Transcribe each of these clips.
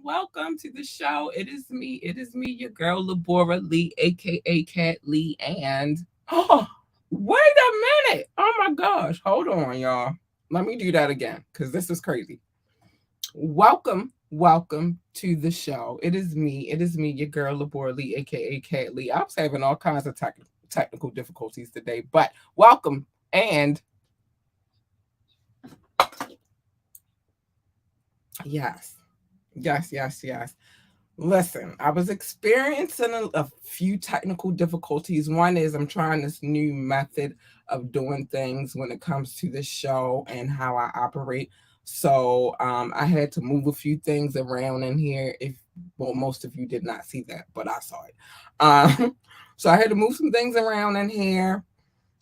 Welcome to the show. It is me, your girl Labora Lee, aka Cat Lee, and oh, wait a minute! Oh my gosh, hold on, y'all. Let me do that again because this is crazy. Welcome to the show. It is me, your girl Labora Lee, aka Cat Lee. I was having all kinds of technical difficulties today, but welcome and yes. Yes. Listen, I was experiencing a few technical difficulties. One is I'm trying this new method of doing things when it comes to the show and how I operate. So I had to move a few things around in here. If well, most of you did not see that, but I saw it. So I had to move some things around in here.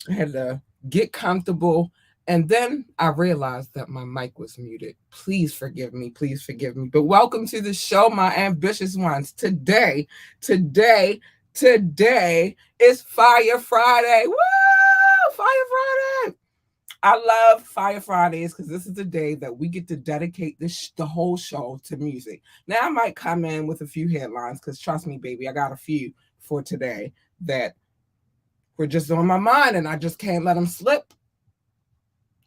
I had to get comfortable. And then I realized that my mic was muted. Please forgive me. Please forgive me. But welcome to the show, my ambitious ones. Today is Fire Friday. Woo! Fire Friday. I love Fire Fridays because this is the day that we get to dedicate the whole show to music. Now, I might come in with a few headlines because trust me, baby, I got a few for today that were just on my mind and I just can't let them slip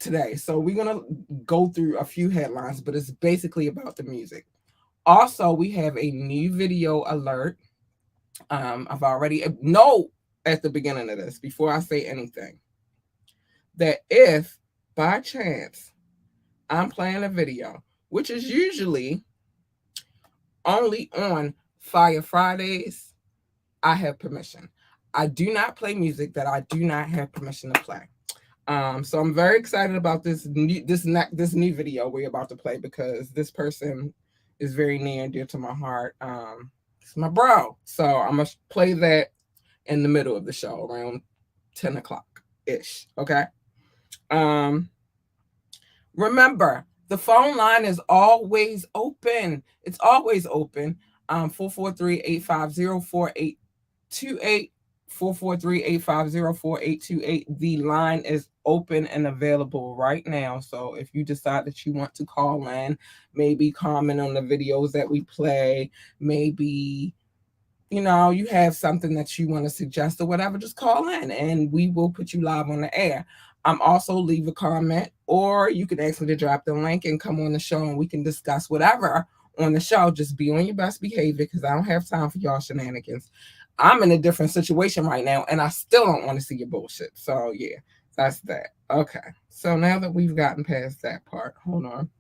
today. So we're going to go through a few headlines, but it's basically about the music. Also, we have a new video alert. I've already know at the beginning of this, before I say anything, that if by chance I'm playing a video, which is usually only on Fire Fridays, I have permission. I do not play music that I do not have permission to play. So I'm very excited about this new video we're about to play because this person is very near and dear to my heart. It's my bro. So I'm gonna play that in the middle of the show around 10 o'clock ish. Okay. Remember, the phone line is always open. It's always open. 443-850-4828. 443-850-4828. The line is open and available right now. So if you decide that you want to call in, maybe comment on the videos that we play, maybe you have something that you want to suggest or whatever, just call in and we will put you live on the air. Also leave a comment, or you can ask me to drop the link and come on the show and we can discuss whatever on the show. Just be on your best behavior because I don't have time for y'all shenanigans. I'm in a different situation right now and I still don't want to see your bullshit. So yeah, that's that. Okay. So now that we've gotten past that part, hold on.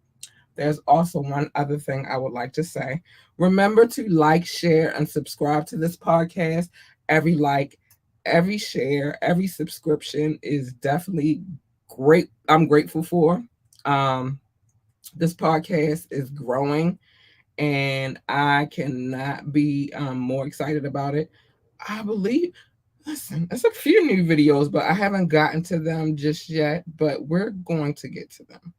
There's also one other thing I would like to say. Remember to like, share, and subscribe to this podcast. Every like, every share, every subscription is definitely great. I'm grateful for. This podcast is growing and I cannot be more excited about it. I believe, listen, there's a few new videos, but I haven't gotten to them just yet, but we're going to get to them.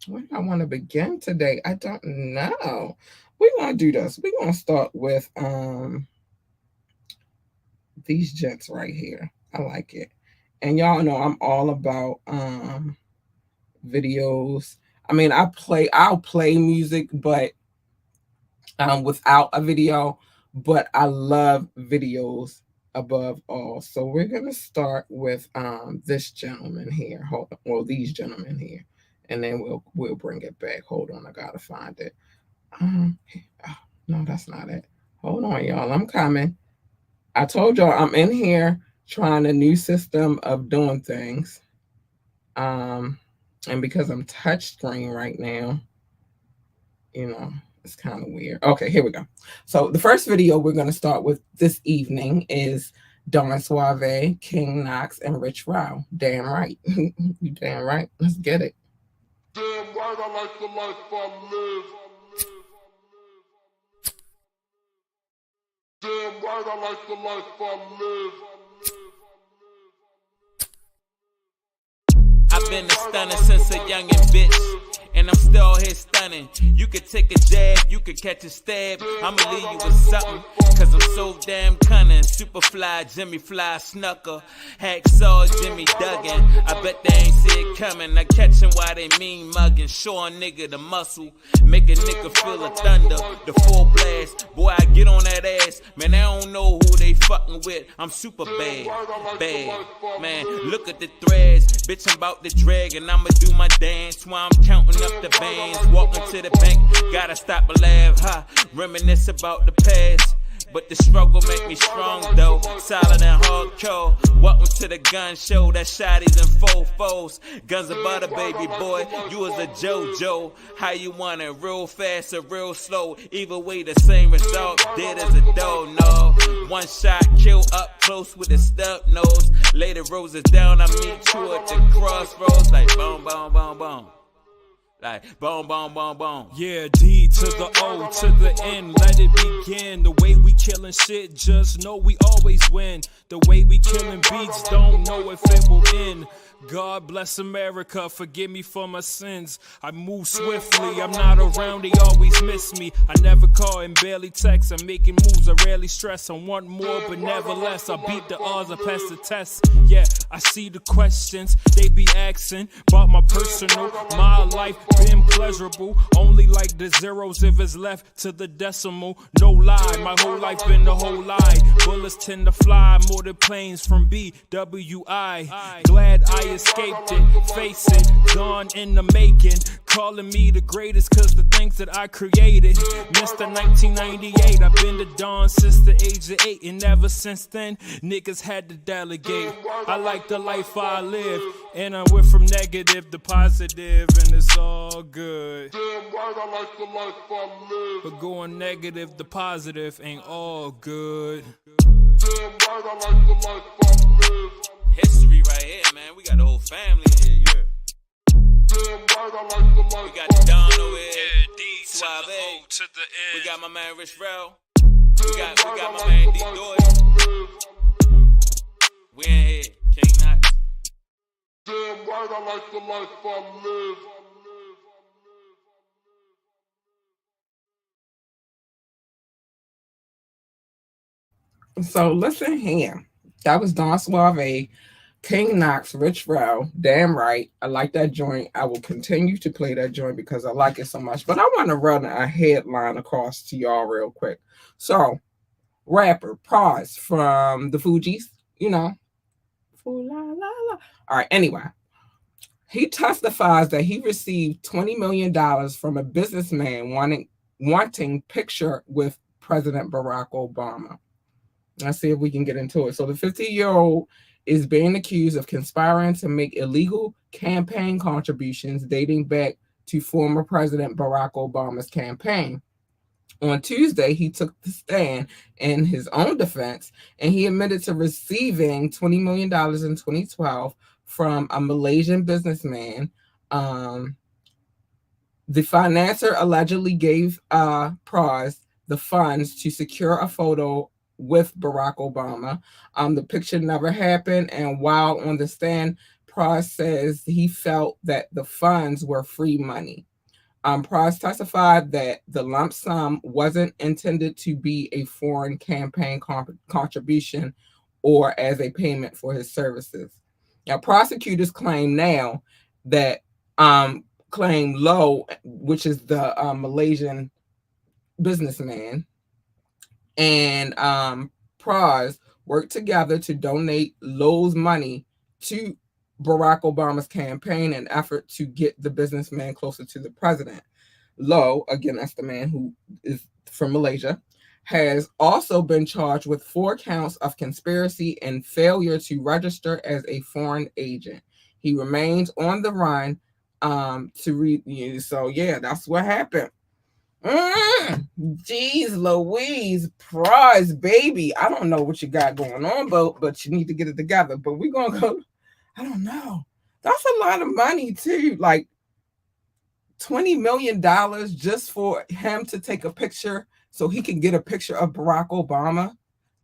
Where do I want to begin today? I don't know. We're going to do this. We're going to start with these gents right here. I like it. And y'all know I'm all about videos. I mean, I'll play music, but without a video, but I love videos above all. So we're gonna start with this gentleman here. Hold on, well, these gentlemen here, and then we'll bring it back. Hold on, I gotta find it. Oh, no, that's not it. Hold on, y'all. I'm coming. I told y'all I'm in here trying a new system of doing things. And because I'm touchscreen right now, it's kind of weird. Okay, here we go. So the first video we're going to start with this evening is Don Suave, King Knox, and Rich Rao. Damn right. You damn right. Let's get it. Damn right, I like the life I live. Damn right, I like the life I live. I've been a stunner since a youngin' bitch, and I'm still here stunning. You could take a jab, you could catch a stab. I'ma leave you with something, cause I'm so damn cunning. Superfly, Jimmy Fly, Snucker, Hacksaw, Jimmy Duggan. I bet they ain't see it coming. I catch 'em while they mean mugging. Show a nigga the muscle, make a nigga feel the thunder, the full blast. Boy, I get on that ass, man, they don't know who they fucking with. I'm super bad, bad. Man, look at the threads, bitch, I'm about to drag and I'ma do my dance while I'm counting up the bands. Walking to the bank, gotta stop and laugh, huh? Reminisce about the past. But the struggle make me strong though, solid and hardcore. Welcome to the gun show, that shotties and fofos. Guns of butter, baby boy, you was a JoJo. How you want it, real fast or real slow? Either way, the same result, dead as a dough, no. One shot, kill up close with a stub nose. Lay the roses down, I meet you at the crossroads. Like boom, boom, boom, boom. Like boom, boom, boom, boom. Yeah, D to the O to the N, let it begin. The way we killing shit, just know we always win. The way we killing beats, don't know if it will end. God bless America, forgive me for my sins. I move swiftly, I'm not around, they always miss me. I never call and barely text, I'm making moves, I rarely stress. I want more, but never less. I beat the odds, I pass the test. Yeah, I see the questions they be asking about my personal. My life been pleasurable, only like the zeros if it's left to the decimal. No lie, my whole life been the whole lie. Bullets tend to fly more than planes from BWI. Glad I escaped it, face it, gone in the making. Calling me the greatest cause the things that I created. Mr. 1998, I've been the Don since the age of 8. And ever since then, niggas had to delegate. I like the life I live, and I went from negative to positive, and it's all good. Damn right, I like the life I live. But going negative to positive ain't all good. Damn right, I like the life I live. History right here, man. We got the whole family here, yeah. Damn right, I like the life We got the Don over here, Yeah, D to Suave. the O to the N. We got my man Rich Rao. We got my man D Doyle. We in here, King Knox. Damn right, I like the life I live. So listen here. That was Don Suave, King Knox, Rich Rao. Damn right. I like that joint. I will continue to play that joint because I like it so much. But I want to run a headline across to y'all real quick. So, rapper Pause from the Fugees, Ooh, la, la, la. All right, anyway. He testifies that he received $20 million from a businessman wanting picture with President Barack Obama. Let's see if we can get into it. So the 50-year-old is being accused of conspiring to make illegal campaign contributions dating back to former President Barack Obama's campaign. On Tuesday, he took the stand in his own defense, and he admitted to receiving $20 million in 2012 from a Malaysian businessman. The financier allegedly gave Praz the funds to secure a photo with Barack Obama. The picture never happened, and while on the stand, Praz says he felt that the funds were free money. Praz testified that the lump sum wasn't intended to be a foreign campaign contribution or as a payment for his services. Now, prosecutors claim now that claim Low, which is the Malaysian businessman, and Praz worked together to donate Low's money to Barack Obama's campaign in an effort to get the businessman closer to the president. Low, again, that's the man who is from Malaysia, has also been charged with 4 counts of conspiracy and failure to register as a foreign agent. He remains on the run to read you. So yeah, that's what happened. Jeez Louise, prize baby. I don't know what you got going on, but you need to get it together. But we're gonna go. I don't know. That's a lot of money too. Like $20 million just for him to take a picture so he can get a picture of Barack Obama.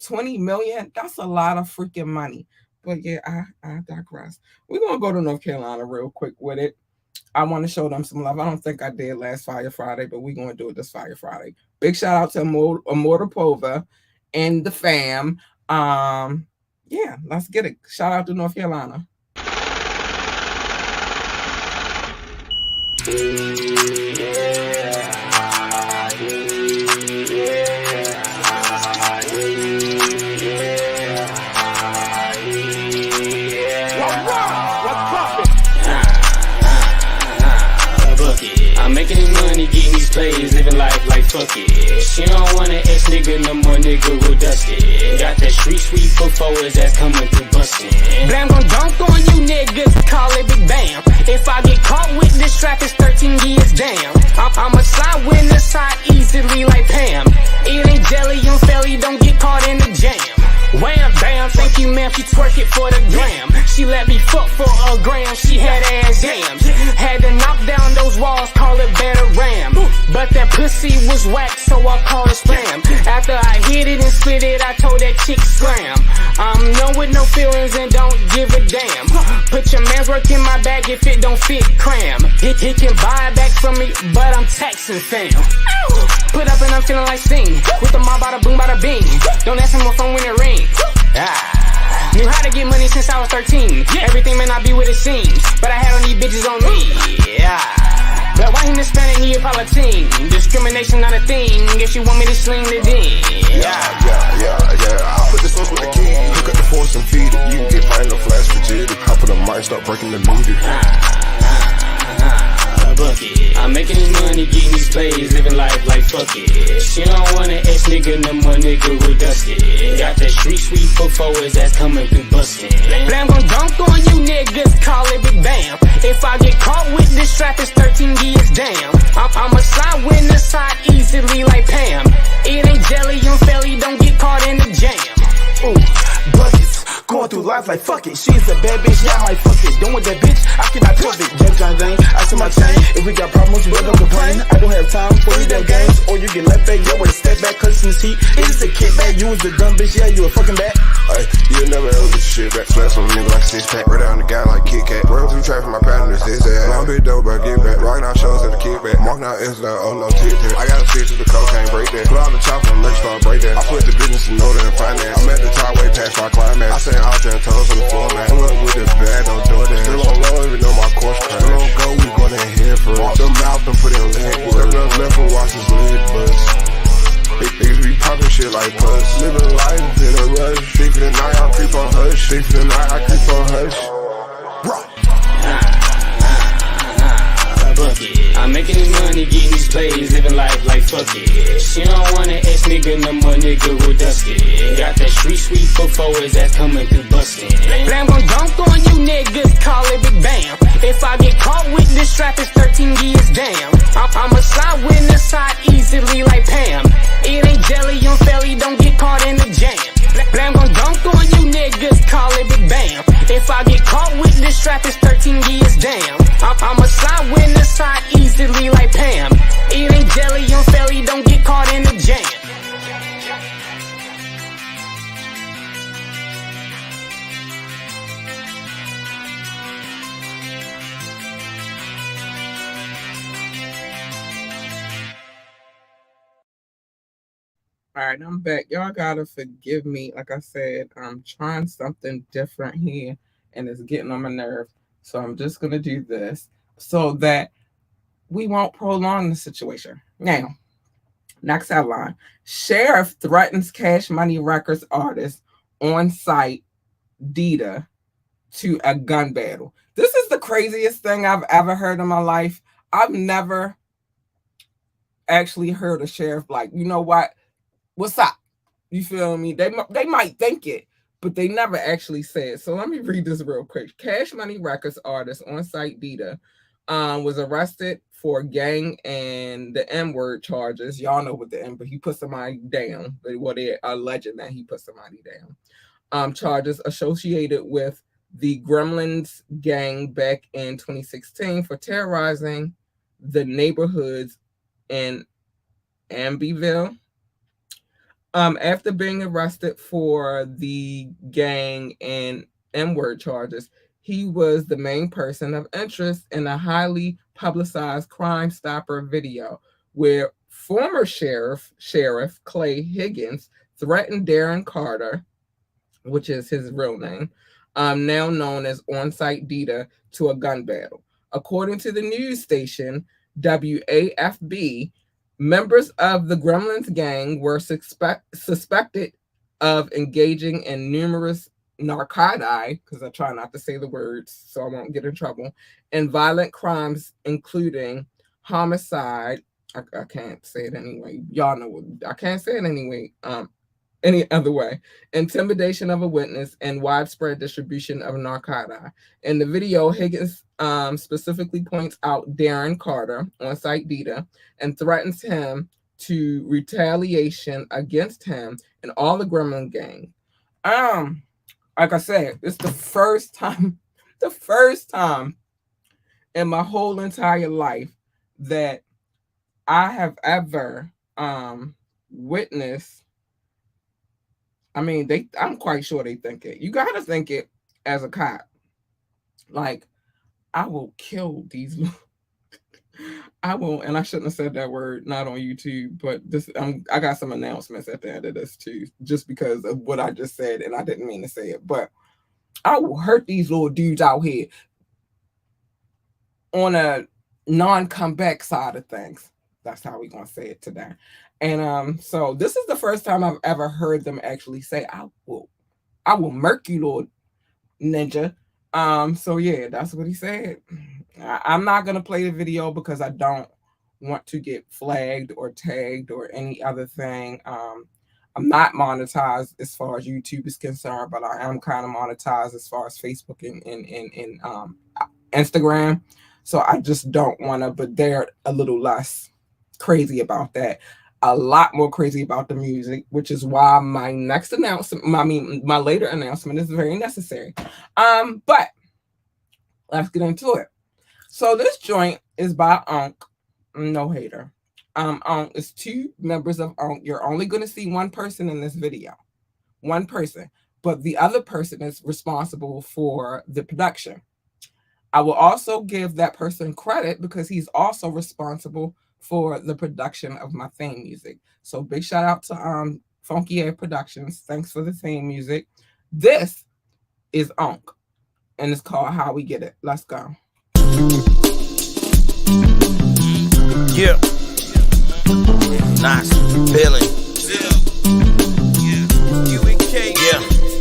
20 million. That's a lot of freaking money. But yeah, I digress. We're gonna go to North Carolina real quick with it. I want to show them some love. I don't think I did last Fire Friday, but we're going to do it this Fire Friday. Big shout out to Amortapova and the fam. Yeah, let's get it. Shout out to North Carolina. I'm making this money, getting these plays, living life like fuck it. She don't want an ex nigga, no more nigga will dust it. Got that street sweep for forwards that's coming through bustin'. Blam gon' dunk on you niggas, call it big bam. If I get caught with this strap, it's 13 years damn. I'ma slide when the side easily like Pam. It ain't jelly on felly, don't get caught in the jam. Wham, bam, thank you ma'am, she twerk it for the gram. She let me fuck for a gram, she had ass jams. Had to knock down those walls, call it better ram. But that pussy was whack, so I called it spam. After I hit it and spit it, I told that chick scram. I'm known with no feelings and don't give a damn. Put your man's work in my bag if it don't fit, cram. He can buy it back from me, but I'm taxing fam. Put up and I'm feeling like Sting. With the mob, bada boom, bada bing. Don't ask him what phone when it ring. Knew how to get money since I was 13. Everything may not be what it seems, but I had all these bitches on me. But why he Hispanic Neapolitan? Discrimination not a thing. If you want me to sling the ding. I put the sauce with the key. Hook up the force and feed it. You can get fine, no flash frigidity. I put a mic, start breaking the meter. I'm making this money, getting these plays, living life like fuck it. She don't want an ex nigga, no more nigga will dust it. Got that street sweep for forwards that's coming through bustin'. Blam gon' dunk on you niggas, call it big bam. If I get caught with this strap, it's 13 years damn. I'ma slide when the side easily like Pam. It ain't jelly on felly, don't get caught in the jam. Ooh, buckets, going through life like fuck it. She's a bad bitch, yeah, I might fuck it. Done with that bitch, I cannot trust it. John Jane, I see my chain. If we got problems, you better complain. I don't have time for these damn games. Or you get left back, yo, with a step back, cause in this heat. It is a kickback, you was the dumb bitch, yeah, you a fucking bat. Ay, you never ever get shit back. Flex on a nigga like 6-pack. Right down the guy like Kit Kat. Run through traffic, my pattern is this ass. Long bit dope, but get back. Rockin' out shows at the kickback. Marking out S down, oh no, tit-tat. I got a fix with the cocaine, break that. Pull out the chopper and let's start break that. I put the business in order and finance. I'm at the top way past my climax. I send out there and toes on the floor, man. Pull up with the bag, don't do that. Still on low, even though my course crash. Still on go, we going in here for it. Walk them out and put in leg work. Left and watch his lid bust. Niggas be poppin' shit like puss. Living life in a rush. Sleep for the night, I creep on hush. Sleep for the night, I creep on hush. I'm making this money, getting these plays, living life like fuck it. She don't want an ex nigga, no more nigga will dust it. Got that street sweep for forwards that's coming through bustin'. Blam gon' dunk on you niggas, call it big bam. If I get caught with this strap, it's 13 years damn. I'ma slide when the side easily like Pam. It ain't jelly on felly, don't get caught in the jam. Blam gon' dunk on you niggas, call it big bam. If I get caught with this strap, it's 13 years damn. I'ma slide when the side easily like Pam. It ain't jelly on felly, don't get caught in the jam. All right, I'm back. Y'all gotta forgive me. Like I said, I'm trying something different here and it's getting on my nerve. So I'm just gonna do this so that we won't prolong the situation. Now, next headline. Sheriff threatens Cash Money Records artist on site Dita to a gun battle. This is the craziest thing I've ever heard in my life. I've never actually heard a sheriff like, you know what? what's up? You feel me? They might think it, but they never actually say it. So let me read this real quick. Cash Money Records artist On-Site Dita was arrested for gang and the N-word charges. Y'all know what the N, but he put somebody down. Well, they're alleging that he put somebody down. Charges associated with the Gremlins gang back in 2016 for terrorizing the neighborhoods in Amityville. After being arrested for the gang and N-word charges, he was the main person of interest in a highly publicized Crime Stopper video where former Sheriff Clay Higgins threatened Darren Carter, which is his real name, now known as On-Site Dita, to a gun battle. According to the news station WAFB, members of the Gremlins gang were suspected of engaging in numerous narcotics, because I try not to say the words so I won't get in trouble, and violent crimes, including homicide. I can't say it anyway. Y'all know what I can't say it anyway. Any other way, intimidation of a witness, and widespread distribution of narcotics. In the video, Higgins specifically points out Darren Carter, On-Site Dita, and threatens him to retaliation against him and all the Gremlin gang. Like I said, it's the first time in my whole entire life that I have ever witnessed. I mean, I'm quite sure they think it. You gotta think it as a cop. Like, I will kill these. I will, and I shouldn't have said that word, not on YouTube, but this. I got some announcements at the end of this too, just because of what I just said, and I didn't mean to say it. But I will hurt these little dudes out here on a non-comeback side of things. That's how we're gonna say it today. And so this is the first time I've ever heard them actually say, I will murk you, Lord Ninja. So yeah, that's what he said. I'm not gonna play the video because I don't want to get flagged or tagged or any other thing. I'm not monetized as far as YouTube is concerned, but I am kind of monetized as far as Facebook and Instagram. So I just don't want to, but they're a little less crazy about that. A lot more crazy about the music, which is why my next announcement, my later announcement is very necessary. But let's get into it. So this joint is by Unk, no hater. Unk is two members of Unk. You're only going to see one person in this video, one person, but the other person is responsible for the production. I will also give that person credit because he's also responsible for the production of my theme music. So big shout out to Funky Air Productions. Thanks for the theme music. This is Unk, and it's called How We Get It. Let's go. Yeah. Nice feeling.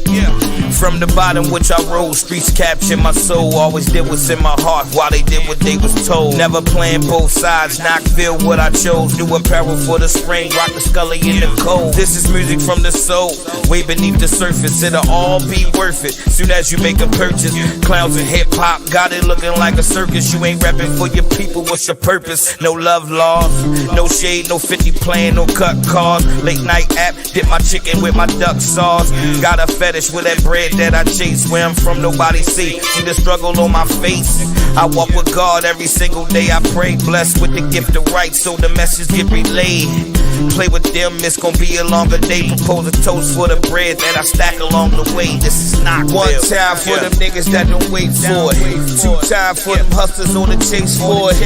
Yeah. From the bottom which I rose, streets capture my soul. Always did what's in my heart while they did what they was told. Never playing both sides, Knoxville what I chose. New apparel for the spring, rock the Scully in the cold. This is music from the soul, way beneath the surface. It'll all be worth it soon as you make a purchase. Clowns and hip hop got it looking like a circus. You ain't rapping for your people, what's your purpose? No love lost, no shade, no 50 plan, no cut cards. Late night app, dip my chicken with my duck sauce. Got a fetish with that bread that I chase. Where I'm from, nobody see the struggle on my face. I walk with God every single day. I pray, blessed with the gift of right, so the message get relayed. Play with them, it's gonna be a longer day. Propose a toast for the bread that I stack along the way. This is not one time for them niggas that don't wait for it. Two time for them hustlers on the chase for it.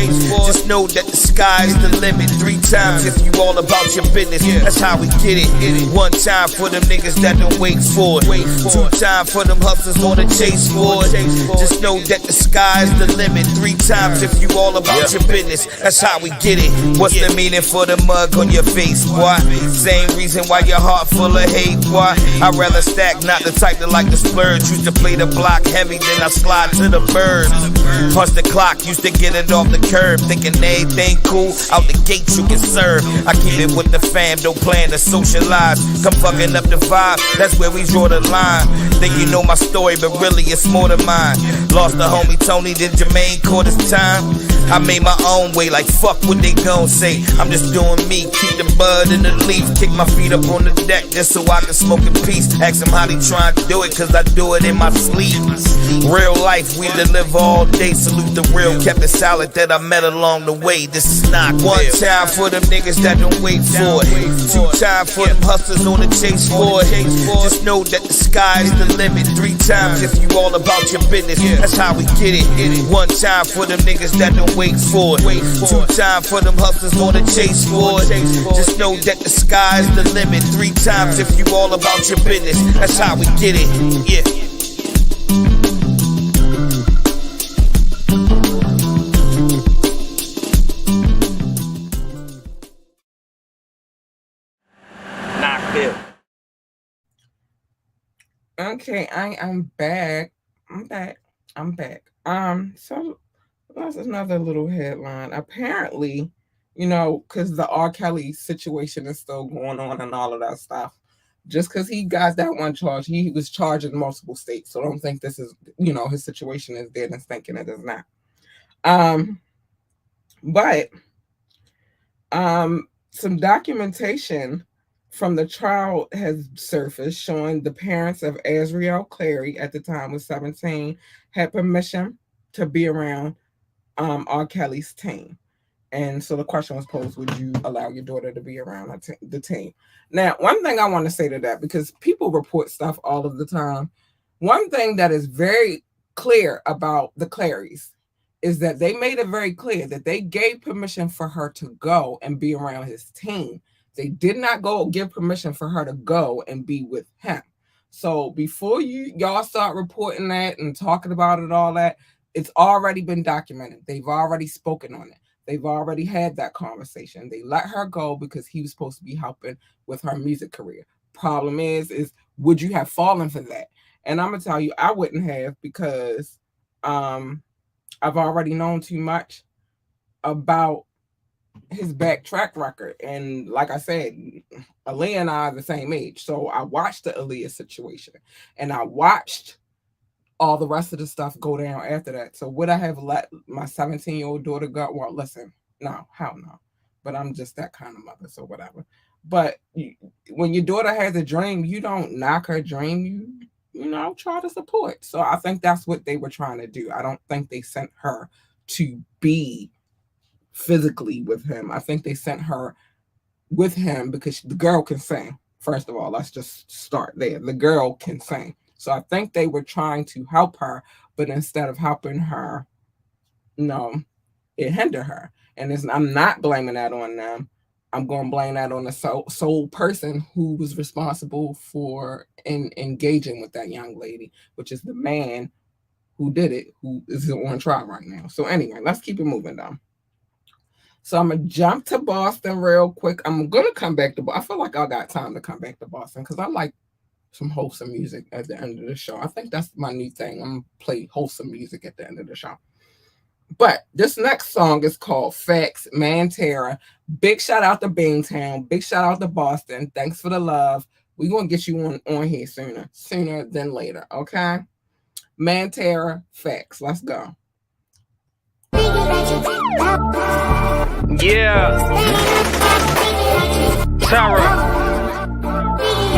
Just know that the sky's the limit. Three times if you all about your business. That's how we get it. One time for them niggas that don't wait for it. Two time for them hustlers on the chase for it. Just know that the sky's the limit. Three times if you all about your business. That's how we get it. What's the meaning for the mug on your face? face, boy. Same reason why your heart full of hate, boy. I'd rather stack, not the type that like to splurge. Used to play the block heavy, then I slide to the birds. Punch the clock, used to get it off the curb. Thinking everything cool, out the gate you can serve. I keep it with the fam, don't plan to socialize. Come fucking up the vibe, that's where we draw the line. Think you know my story, but really it's more than mine. Lost the homie Tony, then Jermaine caught his time. I made my own way, like fuck what they gon' say. I'm just doing me, keep the bud in the leaf. Kick my feet up on the deck just so I can smoke in peace. Ask them how they tryin' to do it, cause I do it in my sleep. Real life, we deliver all day. Salute the real, kept it solid that I met along the way. This is not one time for them niggas that don't wait for it. Two time for them hustlers on the chase for it. Just know that the sky is the limit. 3 times if you all about your business. That's how we get it. 1 time for them niggas that don't wait for it. 2 time for them hustlers on the chase for it. Just know that the sky is the limit. 3 times if you all about your business. That's how we get it. Yeah. Okay, I'm back. I'm back. So that's another little headline. Apparently, you know, because the R. Kelly situation is still going on and all of that stuff. Just because he got that one charge, he was charged in multiple states. So don't think this is, you know, his situation is dead and thinking it is not. But some documentation from the trial has surfaced showing the parents of Azriel Clary, at the time was 17, had permission to be around R. Kelly's team. And so the question was posed, would you allow your daughter to be around the team? Now, one thing I want to say to that, because people report stuff all of the time, one thing that is very clear about the Clarys is that they made it very clear that they gave permission for her to go and be around his team. They did not go give permission for her to go and be with him. So before y'all start reporting that and talking about it, all that, it's already been documented. They've already spoken on it. They've already had that conversation. They let her go because he was supposed to be helping with her music career. Problem is would you have fallen for that? And I'm gonna tell you, I wouldn't have, because I've already known too much about his back track record. And like I said, Aaliyah and I are the same age. So I watched the Aaliyah situation and I watched all the rest of the stuff go down after that. So would I have let my 17-year-old daughter go? Well, listen, no, hell no. But I'm just that kind of mother, so whatever. But when your daughter has a dream, you don't knock her dream. You know, try to support. So I think that's what they were trying to do. I don't think they sent her to be physically with him. I think they sent her with him because the girl can sing. First of all, let's just start there. The girl can sing. So I think they were trying to help her, but instead of helping her, no, it hindered her. And I'm not blaming that on them. I'm going to blame that on the sole person who was responsible for engaging with that young lady, which is the man who did it, who is on trial right now. So anyway, let's keep it moving down. So I'm going to jump to Boston real quick. I'm going to come back to Boston. I feel like I got time to come back to Boston because I like some wholesome music at the end of the show. I think that's my new thing. I'm going to play wholesome music at the end of the show. But this next song is called Facts, Mantera. Big shout out to Beantown. Big shout out to Boston. Thanks for the love. We're going to get you on here sooner than later, okay? Mantera, Facts. Let's go. Yeah. Tara.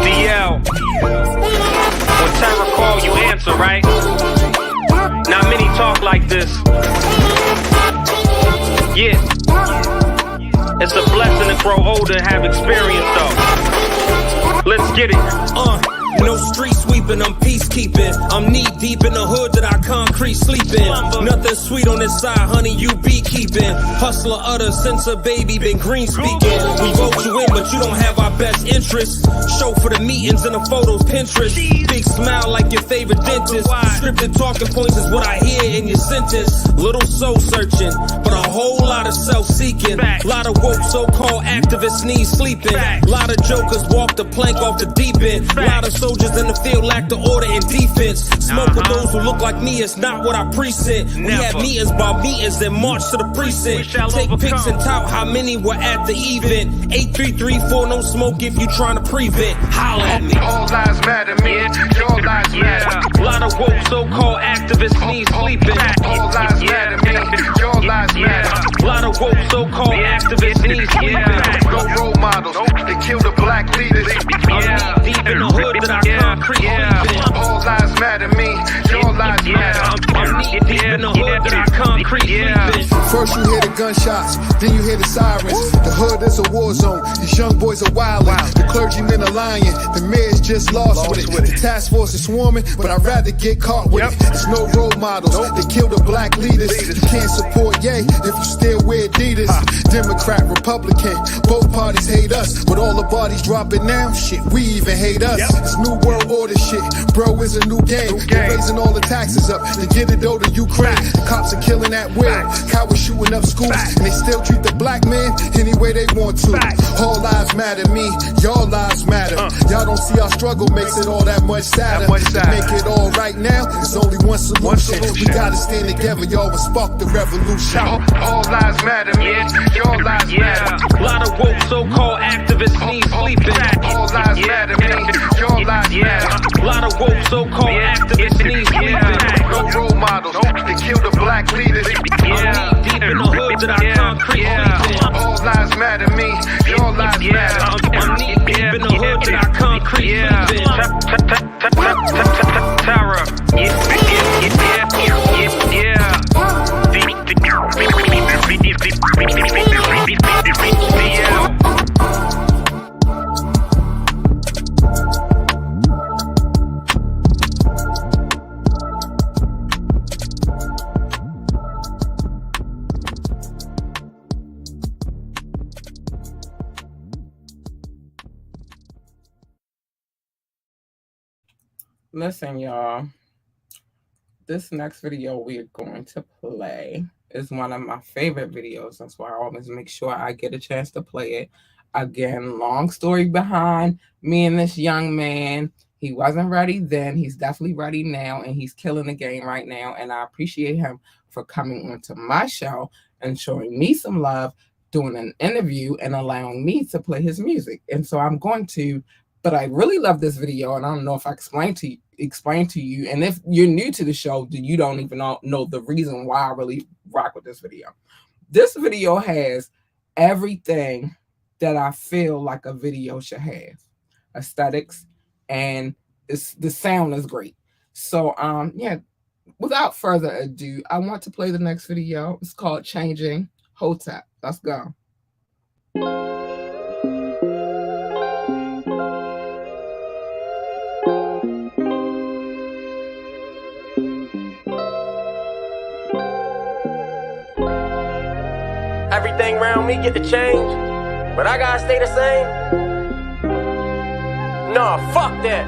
DL. When Tara call, you answer, right? Not many talk like this. Yeah. It's a blessing to grow older and have experience, though. Let's get it. No street sweeping, I'm peacekeeping. I'm knee deep in the hood that I concrete sleep in. Nothing sweet on this side, honey, you beekeeping. Hustler utter since a baby, been green speaking. We vote you in, but you don't have our best interests. Show for the meetings and the photos, Pinterest. Big smile like your favorite dentist. Scripted talking points is what I hear in your sentence. Little soul searching, but a whole lot of self-seeking. Lot of woke so-called activists need sleeping. Lot of jokers walk the plank off the deep end. Lot of soldiers in the field lack the order and defense. Smoke with those who look like me, it's not what I present. We have meetings by meetings and march to the precinct. Take pics and tout how many were at the event. 8334, no smoke if you trying to prevent. Holla at me. All lives matter, me. Your lives matter. Lot of woke so-called activists need sleeping. All lives matter, me. Your lives matter. Lot of woke so-called activists need sleeping. No role models, they kill the black leaders. I'm knee deep in the hood that I concrete sleeping. All lives matter, me. Your lives matter. I'm knee deep in the hood that I concrete sleeping. First you hear the gunshots, then you hear the sirens. The hood is a war zone, these young boys are wildin'. The clergymen are lying, the mayor's just lost with it. The task force is swarming, but I'd rather get caught with it. There's no role models, they kill the black leaders. You can't support Ye if you still wear Adidas. Democrat, Republican, both parties hate us. But all the bodies dropping now, shit, we even hate us. It's new world order shit, bro, is a new game. They're raising all the taxes up to get it over to Ukraine. The cops are killing at will, cowards shooting up schools, and they still treat the black man any way they want to. All lives matter, me, your lives matter. Y'all don't see our struggle makes it all that much sadder. To make it all right now, there's only one solution. We gotta stand together, y'all, and spark the revolution. All lives matter, me. Your lives matter. Lot of woke so-called activists need sleeping. All lives matter, me. Your lives matter. Lot of woke so-called activists need sleeping. No role models, they kill the black leaders. I'm knee deep in the hood that I concrete sleeping. All lives matter, me. Your lives matter. I'm knee deep in the hood that I concrete sleeping. Tara. Listen, y'all. This next video we're going to play is one of my favorite videos. That's why I always make sure I get a chance to play it. Again, long story behind me and this young man. He wasn't ready then. He's definitely ready now, and he's killing the game right now. And I appreciate him for coming onto my show and showing me some love, doing an interview, and allowing me to play his music. And so I'm going to, but I really love this video, and I don't know if I explained to you. And if you're new to the show, then you don't even know the reason why I really rock with this video. This video has everything that I feel like a video should have. Aesthetics, and the sound is great. So yeah, without further ado, I want to play the next video. It's called Changing Hotep. Let's go. Everything around me get to change, but I gotta stay the same. Nah, fuck that.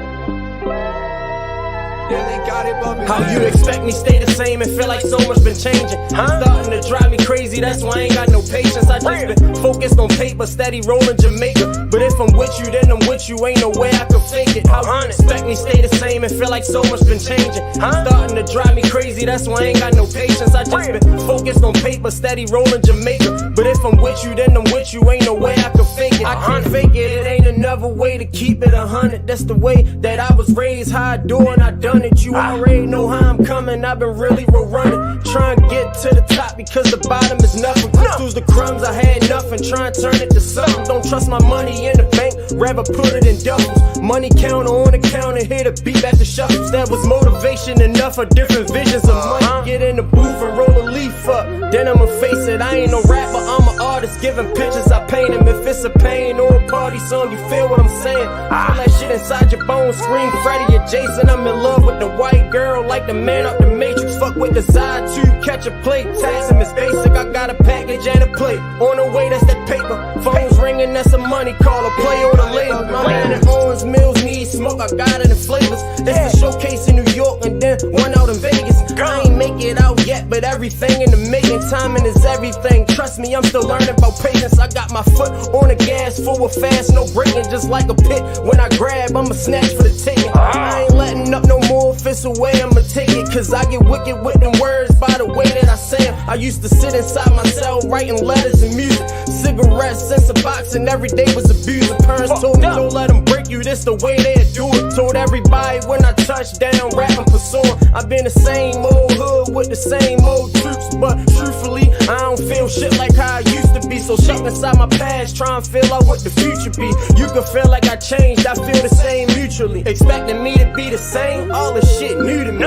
How you expect me stay the same and feel like so much been changing? It's starting to drive me crazy, that's why I ain't got no patience. I just been focused on paper, steady rolling Jamaica. But if I'm with you, then I'm with you, ain't no way I can fake it. How you expect me stay the same and feel like so much been changing? It's starting to drive me crazy, that's why I ain't got no patience. I just been focused on paper, steady rolling Jamaica. But if I'm with you, then I'm with you, ain't no way I can fake it. I can't fake it, it ain't another way to keep it 100. That's the way that I was raised, how I do and I done 100. You already know how I'm coming. I've been really running, trying to get to the top because the bottom is nothing. Crystals the crumbs, I had nothing. Trying to turn it to something. Don't trust my money in the bank, rather put it in duffels. Money counter on the counter, hit a beat back to shuffles. That was motivation enough for different visions of money. Get in the booth and roll a leaf up, then I'ma face it. I ain't no rapper, I'm an artist, giving pictures, I paint them. If it's a pain or a party song, you feel what I'm saying. Feel that shit inside your bones, scream Freddy or Jason. I'm in love with the white girl, like the man out the Matrix. Fuck with the side tube, catch a plate. Tax him is basic, I got a package and a plate. On the way, that's that paper. Phones ringing, that's some money, call a play on the label. My man at Owens Mills needs smoke, I got it in flavors. It's the showcase in New York and then one out in Vegas. I ain't make it out yet, but everything in the making. Timing is everything, trust me, I'm still learning about patience. I got my foot on the gas, forward fast, no braking. Just like a pit, when I grab, I'ma snatch for the ticket. I ain't letting up no more, if it's away, I'ma take it. Cause I get wicked with them words by the way that I say them. I used to sit inside my cell, writing letters and music. Cigarettes, sense of boxing, every day was abusing. Parents told me, don't let them break you, this the way they do it. Told everybody when I touched down, rapping, pursuing. I've been the same old hood with the same old troops. But truthfully, I don't feel shit like how I used to be. So stuck inside my past, trying to feel out what the future be. You can feel like I changed, I feel the same mutually. Expecting me to be the same, all this shit new to me.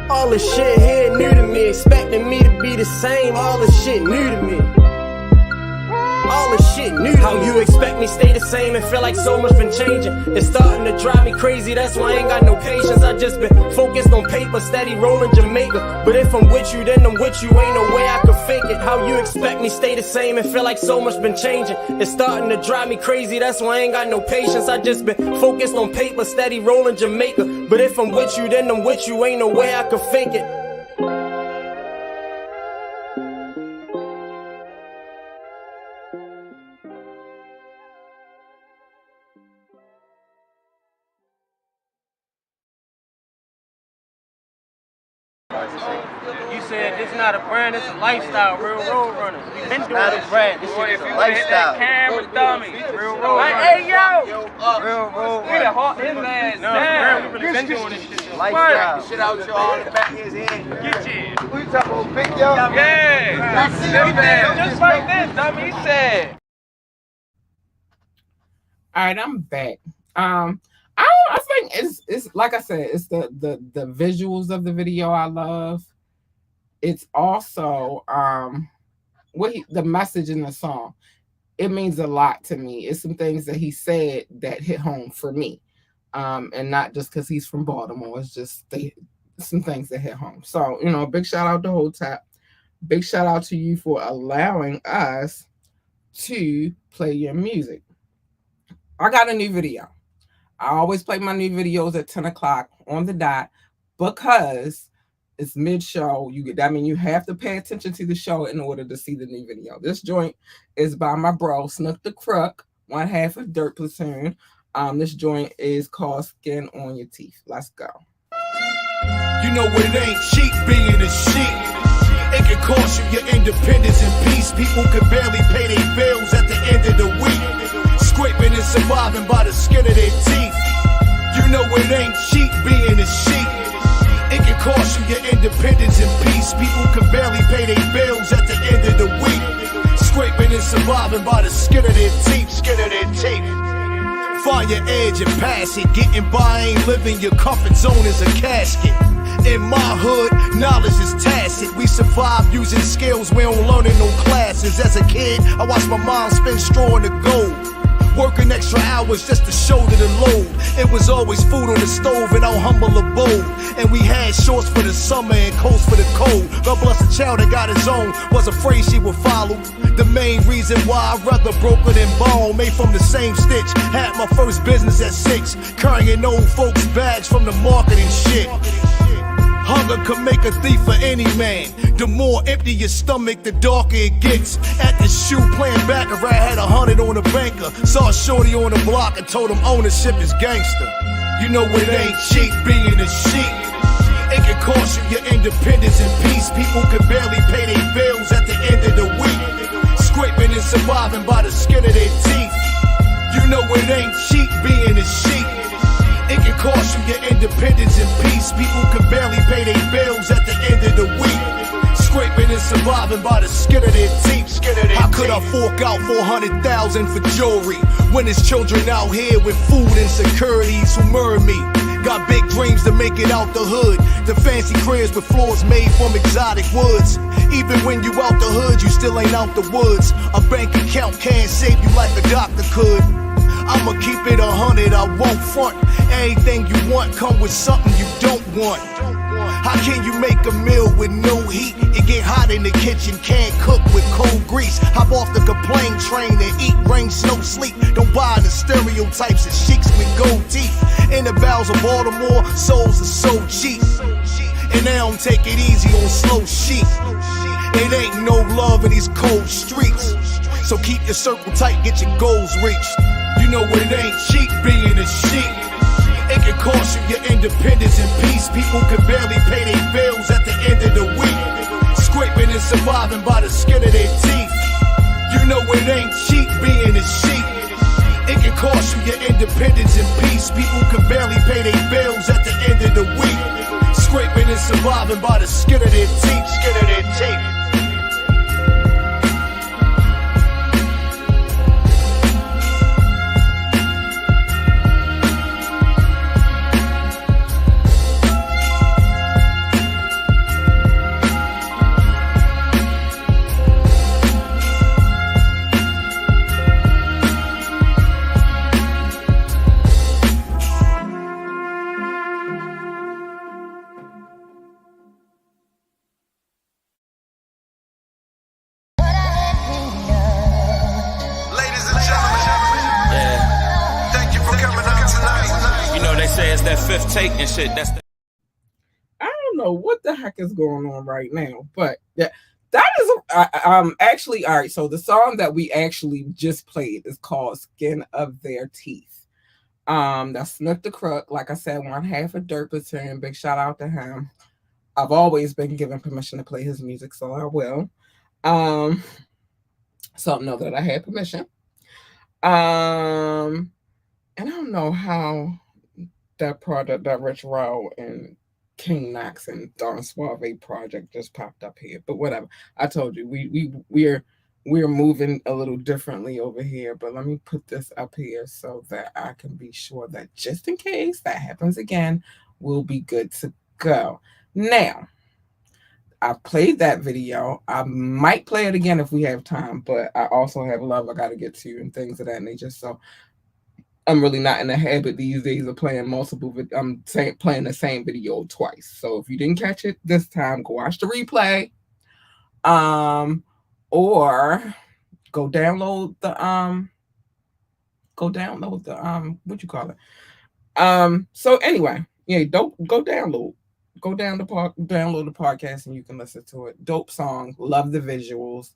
All this shit here new to me. Expecting me to be the same, all this shit new to me. All this shit new. How you expect me stay the same and feel like so much been changing? It's starting to drive me crazy, that's why I ain't got no patience. I just been focused on paper, steady rolling Jamaica. But if I'm with you, then I'm with you, ain't no way I could fake it. How you expect me stay the same and feel like so much been changing? It's starting to drive me crazy, that's why I ain't got no patience. I just been focused on paper, steady rolling Jamaica. But if I'm with you, then I'm with you, ain't no way I could fake it. You said this not a brand, it's a lifestyle, Real Road Runners. We been doing not a brand, this shit is a lifestyle. Camera dummy, Real Road Runners. Hey yo! Real Road Runners. We done hawk his ass down. We really been doing this shit. Lifestyle. Get shit out your all in the back of his head. Get you. Who you talking about, Big Yo? Yeah. Just like this, dummy, he said. All right, I'm back. I think it's like I said, it's the visuals of the video I love. It's also the message in the song. It means a lot to me. It's some things that he said that hit home for me, and not just because he's from Baltimore. It's just some things that hit home. So big shout out to Hotep. Big shout out to you for allowing us to play your music. I got a new video. I always play my new videos at 10 o'clock on the dot because it's mid-show. You have to pay attention to the show in order to see the new video. This joint is by my bro, Snook the Crook, one half of Dirt Platoon. This joint is called Skin on Your Teeth. Let's go. You know it ain't cheap being a sheep. It can cost you your independence and peace. People can barely pay their bills at the end of the week. Scraping and surviving by the skin of their teeth. You know it ain't cheap being a sheep. It can cost you your independence and peace. People can barely pay their bills at the end of the week. Scraping and surviving by the skin of their teeth. Skin of their teeth. Find your edge and pass it. Getting by ain't living, your comfort zone is a casket. In my hood, knowledge is tacit. We survive using skills we don't learn in no classes. As a kid, I watched my mom spin straw in the gold. Working extra hours just to shoulder the load. It was always food on the stove in our humble abode. And we had shorts for the summer and coats for the cold. God bless the child that got his own, was afraid she would follow. The main reason why I rather broker than bone. Made from the same stitch, had my first business at 6. Carrying old folks' bags from the marketing shit. Hunger could make a thief for any man. The more empty your stomach, the darker it gets. At the shoe playing baccarat, had 100 on the banker. Saw a shorty on the block and told him ownership is gangster. You know it ain't cheap being a sheep. It can cost you your independence and peace. People can barely pay their bills at the end of the week. Scraping and surviving by the skin of their teeth. You know it ain't cheap being a sheep. It can cost you your independence and peace. People can barely pay their bills at the end of the week. Scraping and surviving by the skin of their teeth. How could I fork out $400,000 for jewelry when there's children out here with food insecurities who murder me? Got big dreams to make it out the hood. The fancy cribs with floors made from exotic woods. Even when you out the hood, you still ain't out the woods. A bank account can't save you like a doctor could. I'ma keep it 100, I won't front. Anything you want come with something you don't want. How can you make a meal with no heat? It get hot in the kitchen, can't cook with cold grease. Hop off the complaint train and eat rain, snow, sleep. Don't buy the stereotypes of sheiks with gold teeth. In the bowels of Baltimore, souls are so cheap. And they don't take it easy on slow sheep. It ain't no love in these cold streets. So keep your circle tight, get your goals reached. You know what, it ain't cheap being a sheep. It can cost you your independence and peace. People can barely pay their bills at the end of the week. Scraping and surviving by the skin of their teeth. You know it ain't cheap being a sheep. It can cost you your independence and peace. People can barely pay their bills at the end of the week. Scraping and surviving by the skin of their teeth. Skin of their teeth. Take and shit. That's I don't know what the heck is going on right now, but that is actually all right. So the song that we actually just played is called "Skin of Their Teeth." That's Snook the Crook. Like I said, one half of Dirt Platoon. Big shout out to him. I've always been given permission to play his music, so I will. So know that I had permission. And I don't know how that project, that Rich Row and King Knox and Don Suave project just popped up here, but whatever. I told you we're moving a little differently over here, but let me put this up here so that I can be sure that just in case that happens again, we'll be good to go. Now, I played that video. I might play it again if we have time, but I also have love I got to get to and things of that nature. So I'm really not in the habit these days of playing playing the same video twice. So if you didn't catch it this time, go watch the replay. Or go download the what you call it. So anyway, yeah, go download the podcast and you can listen to it. Dope song, love the visuals.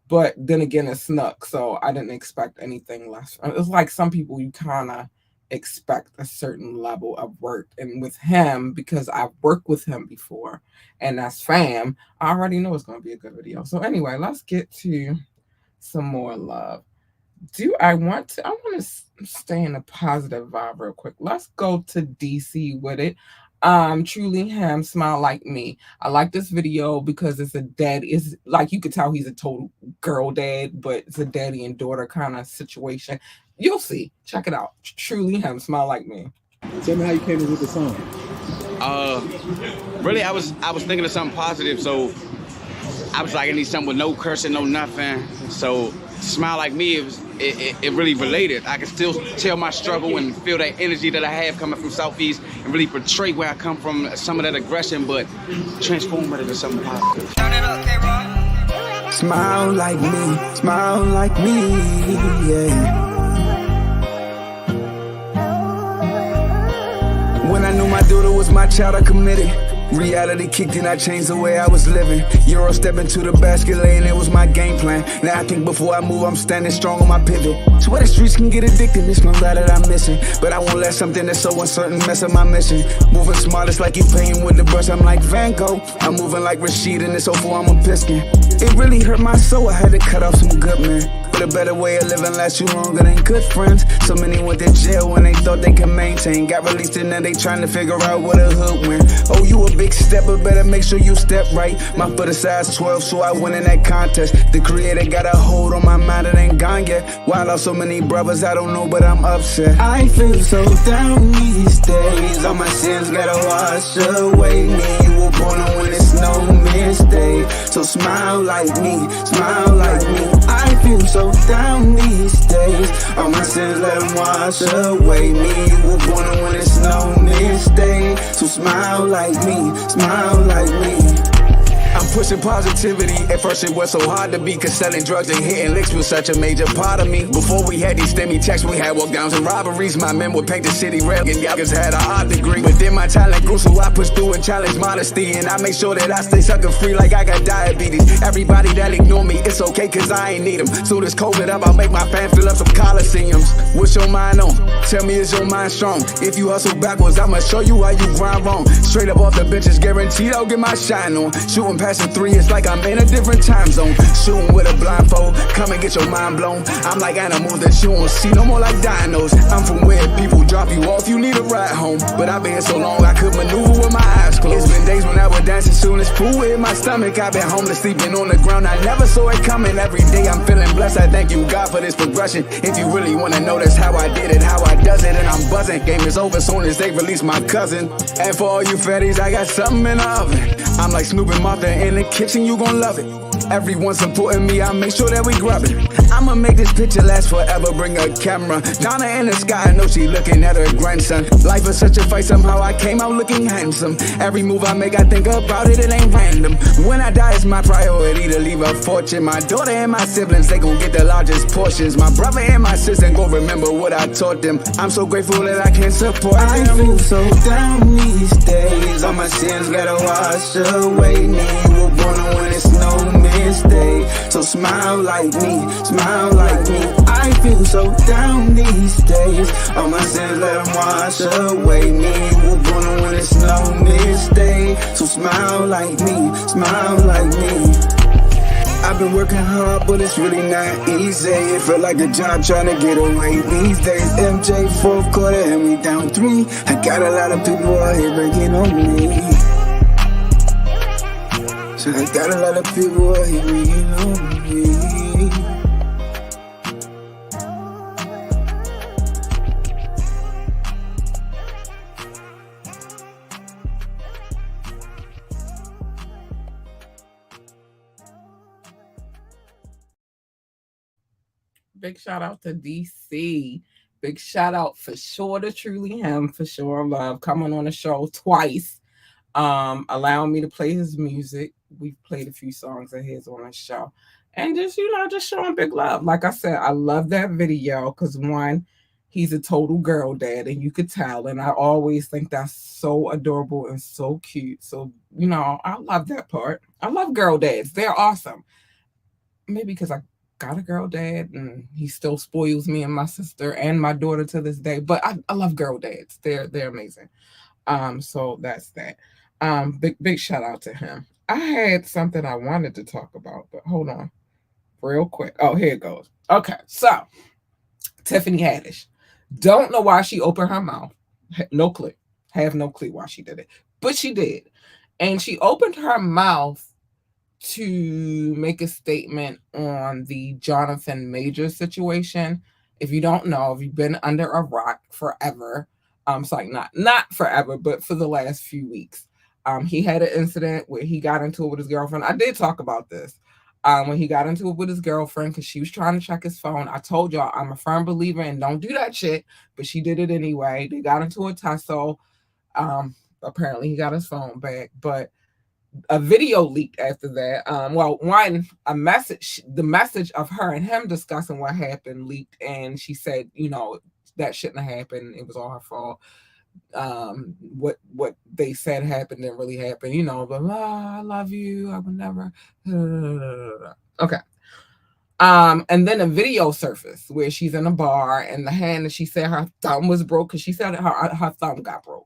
But then again, it's Snook, so I didn't expect anything less. It's like some people, you kind of expect a certain level of work. And with him, because I've worked with him before, and that's fam, I already know it's going to be a good video. So anyway, let's get to some more love. I want to stay in a positive vibe real quick. Let's go to DC with it. Truly Him, Smile Like Me. I like this video because it's a dad. It's like you could tell he's a total girl dad, but it's a daddy and daughter kind of situation. You'll see. Check it out. Truly Him, Smile Like Me. Tell me how you came up with the song. Really, I was thinking of something positive, so I was like, I need something with no cursing, no nothing. So Smile Like Me, it really related. I can still tell my struggle and feel that energy that I have coming from Southeast and really portray where I come from, some of that aggression, but transform it into something positive. Smile like me, yeah. When I knew my daughter was my child, I committed. Reality kicked in, I changed the way I was living. Euro step into the basket lane, it was my game plan. Now I think before I move, I'm standing strong on my pivot. So where the streets can get addicted, it's no lie that I'm missing. But I won't let something that's so uncertain mess up my mission. Moving smart, it's like you playing with the brush, I'm like Van Gogh. I'm moving like Rashid in this 04, I'm a Piskin. It really hurt my soul, I had to cut off some good men. But a better way of living lasts you longer than good friends. So many went to jail when they thought they could maintain. Got released and now they trying to figure out what a hood win. Oh, you a big stepper, better make sure you step right. My foot is size 12, so I win in that contest. The creator got a hold on my mind, it ain't gone yet. Why I lost so many brothers, I don't know, but I'm upset. I feel so down these days. All my sins gotta wash away. Me, you were born on when it's no mistake. So smile like me, smile like me. I feel so down these days. All my sins, let them wash away. Me, you were born on when it's no mistake. So smile like me, smile like me. I'm pushing positivity. At first it was so hard to be, cause selling drugs and hitting licks was such a major part of me. Before we had these STEMI checks, we had walk downs and robberies. My men would paint the city red and y'all had an art degree. But then my talent grew, so I pushed through and challenged modesty. And I make sure that I stay sucker free like I got diabetes. Everybody that ignore me, it's okay cause I ain't need them. Soon as COVID up, I'll make my fan fill up some coliseums. What's your mind on? Tell me, is your mind strong? If you hustle backwards, I'ma show you how you grind wrong. Straight up off the benches, guaranteed I'll get my shine on. Shooting passing 3, it's like I'm in a different time zone. Shooting with a blindfold, come and get your mind blown. I'm like animals that you won't see no more like dinos. I'm from where people drop you off, you need a ride home. But I've been here so long, I could maneuver with my eyes closed. It's been days when I would dance as soon as food hit my stomach. I've been homeless, sleeping on the ground, I never saw it coming. Every day I'm feeling blessed, I thank you God for this progression. If you really wanna know, that's how I did it, how I does it. And I'm buzzing, game is over soon as they release my cousin. And for all you fatties, I got something in the oven. I'm like Snoop and Martha in the kitchen, you gon' love it. Everyone supporting me, I make sure that we grub it. I'ma make this picture last forever, bring a camera. Donna in the sky, I know she looking at her grandson. Life is such a fight, somehow I came out looking handsome. Every move I make, I think about it, it ain't random. When I die, it's my priority to leave a fortune. My daughter and my siblings, they gon' get the largest portions. My brother and my sister gon' remember what I taught them. I'm so grateful that I can support them. I feel so down these days. All my sins gotta wash away. Me, you were born on when it's no mistake. So smile like me, smile like me. I feel so down these days. All my sins, let them wash away. Me, you were born on when it's no mistake. So smile like me, smile like me. I've been working hard, but it's really not easy. It felt like a job trying to get away these days. MJ, 4th quarter, and we down 3. I got a lot of people out here breaking on me. So I got a lot of people out here breaking on me. Big shout out to DC. Big shout out for sure to Truly Him, for sure love, coming on the show twice, allowing me to play his music. We've played a few songs of his on the show, and just just showing big love. Like I said, I love that video because one, he's a total girl dad, and you could tell, and I always think that's so adorable and so cute. So I love that part. I love girl dads; they're awesome. Maybe because I got a girl dad and he still spoils me and my sister and my daughter to this day, but I love girl dads. They're amazing. So that's that. Big shout out to him. I had something I wanted to talk about, but hold on real quick. Oh, here it goes. Okay, so Tiffany Haddish, don't know why she opened her mouth. No clue. Have no clue why she did it, but she did. And she opened her mouth to make a statement on the Jonathan Majors situation. If you don't know, if you've been under a rock forever, sorry, not forever, but for the last few weeks, he had an incident where he got into it with his girlfriend. I did talk about this. When he got into it with his girlfriend because she was trying to check his phone. I told y'all I'm a firm believer in don't do that shit, but she did it anyway. They got into a tussle. Apparently he got his phone back, but a video leaked after that. The message of her and him discussing what happened leaked, and she said, that shouldn't have happened. It was all her fault. What they said happened didn't really happen. But I love you. I would never. Okay. And then a video surfaced where she's in a bar and the hand that she said her thumb was broke because she said her thumb got broke.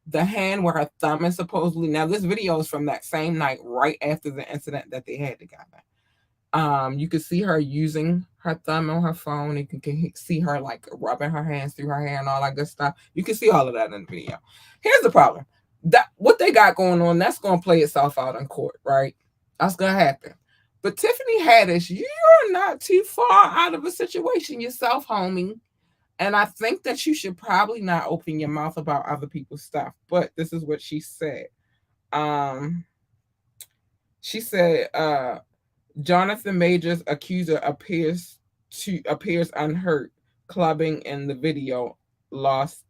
The hand where her thumb is supposedly, now this video is from that same night, right after the incident that they had together. You could see her using her thumb on her phone. You can see her like rubbing her hands through her hair and all that good stuff. You can see all of that in the video. Here's the problem. What they got going on, that's going to play itself out in court, right? That's going to happen. But Tiffany Haddish, you're not too far out of a situation yourself, homie. And I think that you should probably not open your mouth about other people's stuff. But this is what she said. She said, Jonathan Majors' accuser appears unhurt, clubbing in the video Los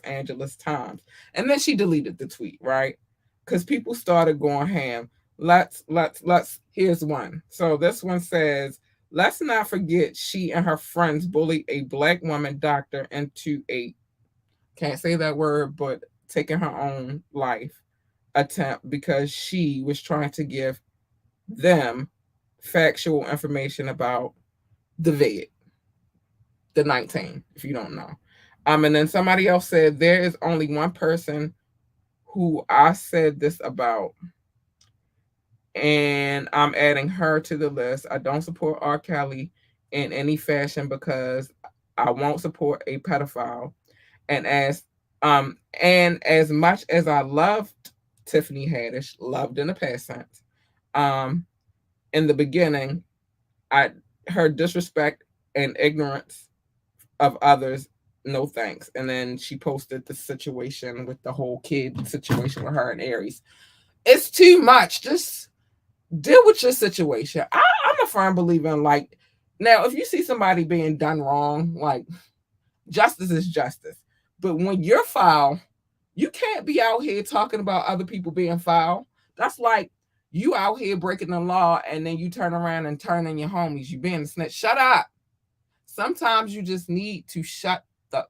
Angeles Times. And then she deleted the tweet, right? Because people started going ham. Here's one. So this one says, let's not forget she and her friends bullied a black woman doctor into can't say that word, but taking her own life attempt because she was trying to give them factual information about the vid, the 19, if you don't know. And then somebody else said, there is only one person who I said this about, and I'm adding her to the list. I don't support R. Kelly in any fashion because I won't support a pedophile. And as much as I loved Tiffany Haddish, loved in the past tense, in the beginning, her disrespect and ignorance of others, no thanks. And then she posted the situation with the whole kid situation with her and Aries. It's too much. Just deal with your situation. I'm a firm believer in, like, now, if you see somebody being done wrong, like, justice is justice. But when you're foul, you can't be out here talking about other people being foul. That's like you out here breaking the law and then you turn around and turn on your homies. You being a snitch. Shut up. Sometimes you just need to shut the...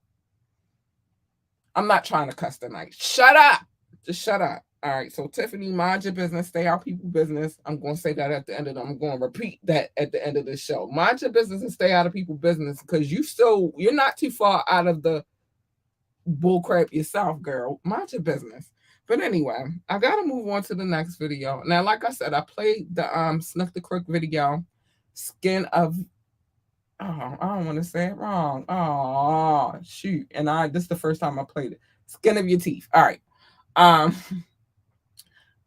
I'm not trying to cuss tonight. Shut up. Just shut up. All right, so Tiffany, mind your business, stay out people's business. I'm going to say that at the end of I'm going to repeat that at the end of the show. Mind your business and stay out of people's business because you're not too far out of the bullcrap yourself, girl. Mind your business. But anyway, I got to move on to the next video. Now, like I said, I played the Snuck the Crook video, Skin of... Oh, I don't want to say it wrong. Oh, shoot. And this is the first time I played it. Skin of Your Teeth. All right.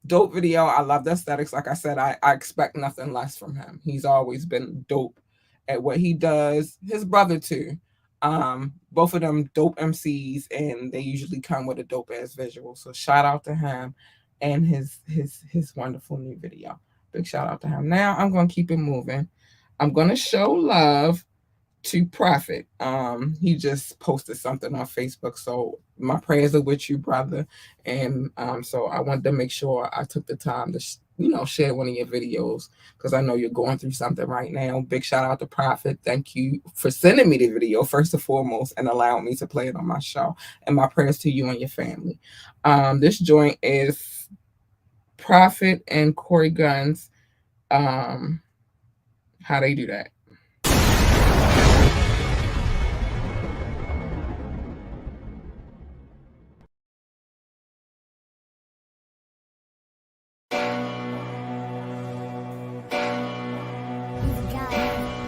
Dope video. I love the aesthetics. Like I said, I expect nothing less from him. He's always been dope at what he does. His brother too. Both of them dope MCs, and they usually come with a dope ass visual. So shout out to him and his wonderful new video. Big shout out to him. Now I'm gonna keep it moving. I'm gonna show love to Prophet. He just posted something on Facebook, so my prayers are with you, brother. And so I wanted to make sure I took the time to share one of your videos because I know you're going through something right now. Big shout out to Prophet. Thank you for sending me the video first and foremost and allowing me to play it on my show. And my prayers to you and your family. This joint is Prophet and Corey Guns. How they do that?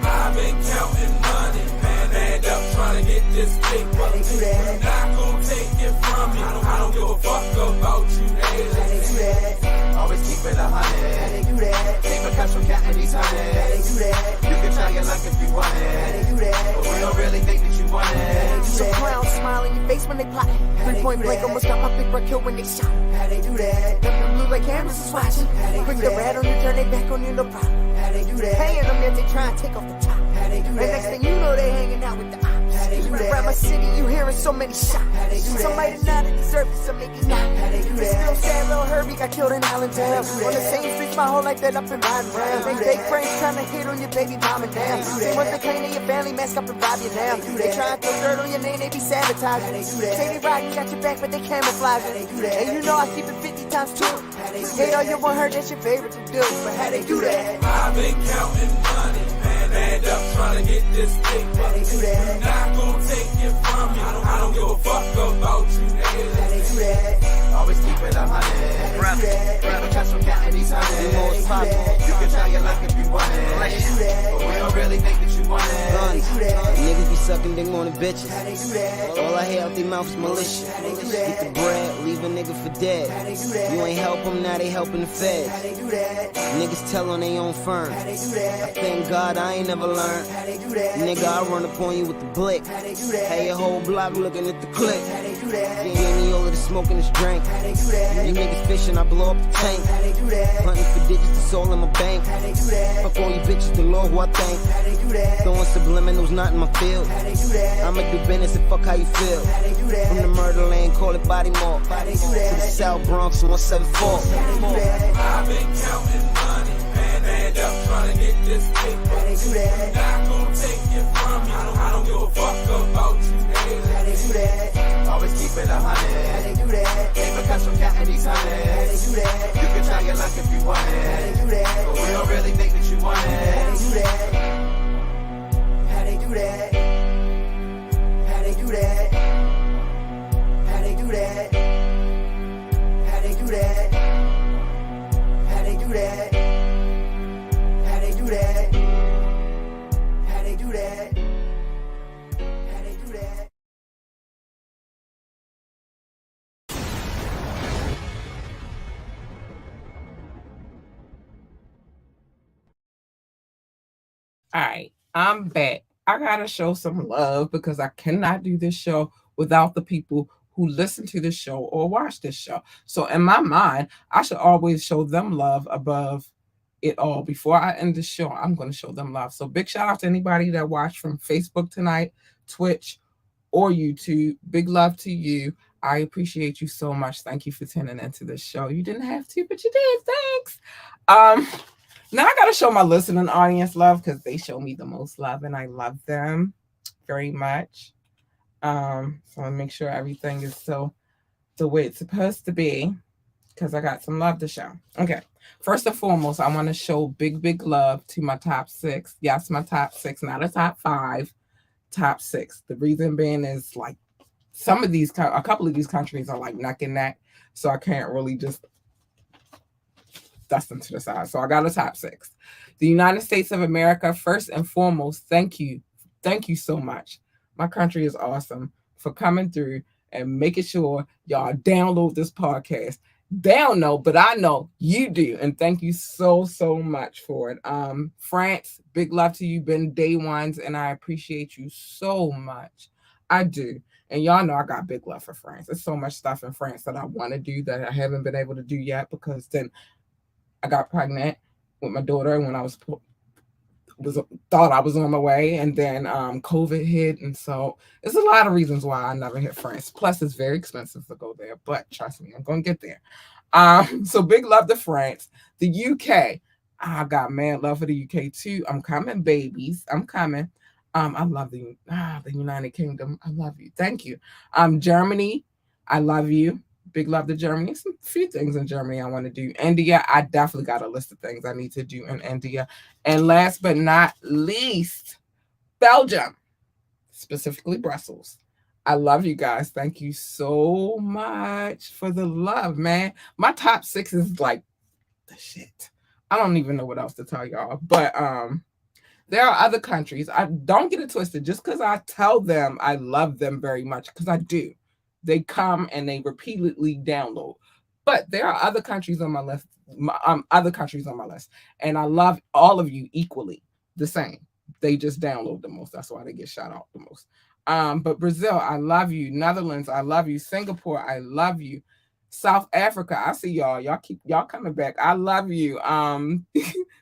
I've been counting money, man, and up trying to get this paper. I'm not gonna take it from you. I don't give a fuck about you, niggas. Always keep it 100. Take my cash from counting these hundreds. You can try your luck if you want it, but we don't really think that you want it. Some clowns smile in your face when they plot. 3-point blank almost got my big bro killed when they shot. How they do that? Them blue like cameras is watching. Bring the rat on you, turn they back on you, no problem. How they do that? Paying them yet they try and take off the top. How they do that? And next thing you know they hanging out with the ops. You around my city, you hearing so many shots. Some might have not deserved it, some maybe not. This real sad little Herbie got killed in Allentown. On the same streets my whole life that up and riding around. Think they friends trying to hit on your baby mama now. They want the claim of your family, mask up and rob you now. They try to throw dirt on your name, they be sabotaging. Say they riding, got your back, but they camouflaging. And you know I keep it 50 times 2. Hate all you want her, that's your favorite to do. But how they do that? I've been counting money, man, and up trying to get this paper. I'm not gonna take it from you. I don't give a fuck about you, niggas. Always keep it 100. Grab a cash from counting these hundreds. You can try your luck if you want it, but we don't really think that sucking dick more than bitches. All I hear out their mouth is malicious. Get the bread, leave a nigga for dead. You ain't help them, now they helping the feds. Niggas tell on they own firm. I thank God I ain't never learned. Nigga, I run up on you with the blick. Hey, your whole block looking at the clip. Gave me all of the smoke and this drink. You niggas fishing, I blow up the tank. Hunting for digits, it's all in my bank. Fuck all you bitches, the Lord who I thank. Throwing subliminals, not in my field. I'ma do business and fuck how you feel. From the murder lane, call it body mark. To the South Bronx, 174. I've been counting money, man, up trying to get this paper. Not gonna take it from you. I don't give a fuck about you, nigga. Always keep it 100. Ain't because from counting these hundreds. You can try your luck if you want it, but we don't really think that you want it. How they do that? How they do that? How they do that? How they do that? How they do that? How they do that? How they do that? How they do that? All right, I'm back. I gotta show some love because I cannot do this show without the people who listen to this show or watch this show. So in my mind, I should always show them love above it all. Before I end the show, I'm going to show them love. So big shout out to anybody that watched from Facebook tonight, Twitch, or YouTube. Big love to you. I appreciate you so much. Thank you for tuning into this show. You didn't have to, but you did. Thanks. Now I got to show my listening audience love because they show me the most love and I love them very much. So I make sure everything is so the way it's supposed to be because I got some love to show. Okay. First and foremost, I want to show big love to my top 6. Yes, my top 6, not a top 5, top 6. The reason being is like a couple of these countries are like neck and neck. So I can't really just dust them to the side. So I got a top 6. The United States of America, first and foremost, thank you. Thank you so much. My country is awesome for coming through and making sure y'all download this podcast. They don't know, but I know you do. And thank you so much for it. France, big love to you. Been day ones, and I appreciate you so much. I do. And y'all know I got big love for France. There's so much stuff in France that I want to do that I haven't been able to do yet because then I got pregnant with my daughter when I thought I was on my way, and then COVID hit, and so there's a lot of reasons why I never hit France. Plus, it's very expensive to go there, but trust me, I'm gonna get there. So big love to France. The UK, I got mad love for the UK too. I'm coming, babies. I'm coming. I love the United Kingdom. I love you. Thank you. Germany, I love you. Big love to Germany. Some few things in Germany I want to do. India, I definitely got a list of things I need to do in India. And last but not least, Belgium, specifically Brussels. I love you guys. Thank you so much for the love, man. My top 6 is like the shit. I don't even know what else to tell y'all. But there are other countries. I don't get it twisted. Just because I tell them I love them very much, because I do. They come and they repeatedly download. But there are other countries on my list, and I love all of you equally the same. They just download the most. That's why they get shout out the most. But Brazil, I love you. Netherlands, I love you. Singapore, I love you. South Africa, I see y'all. Y'all coming back. I love you.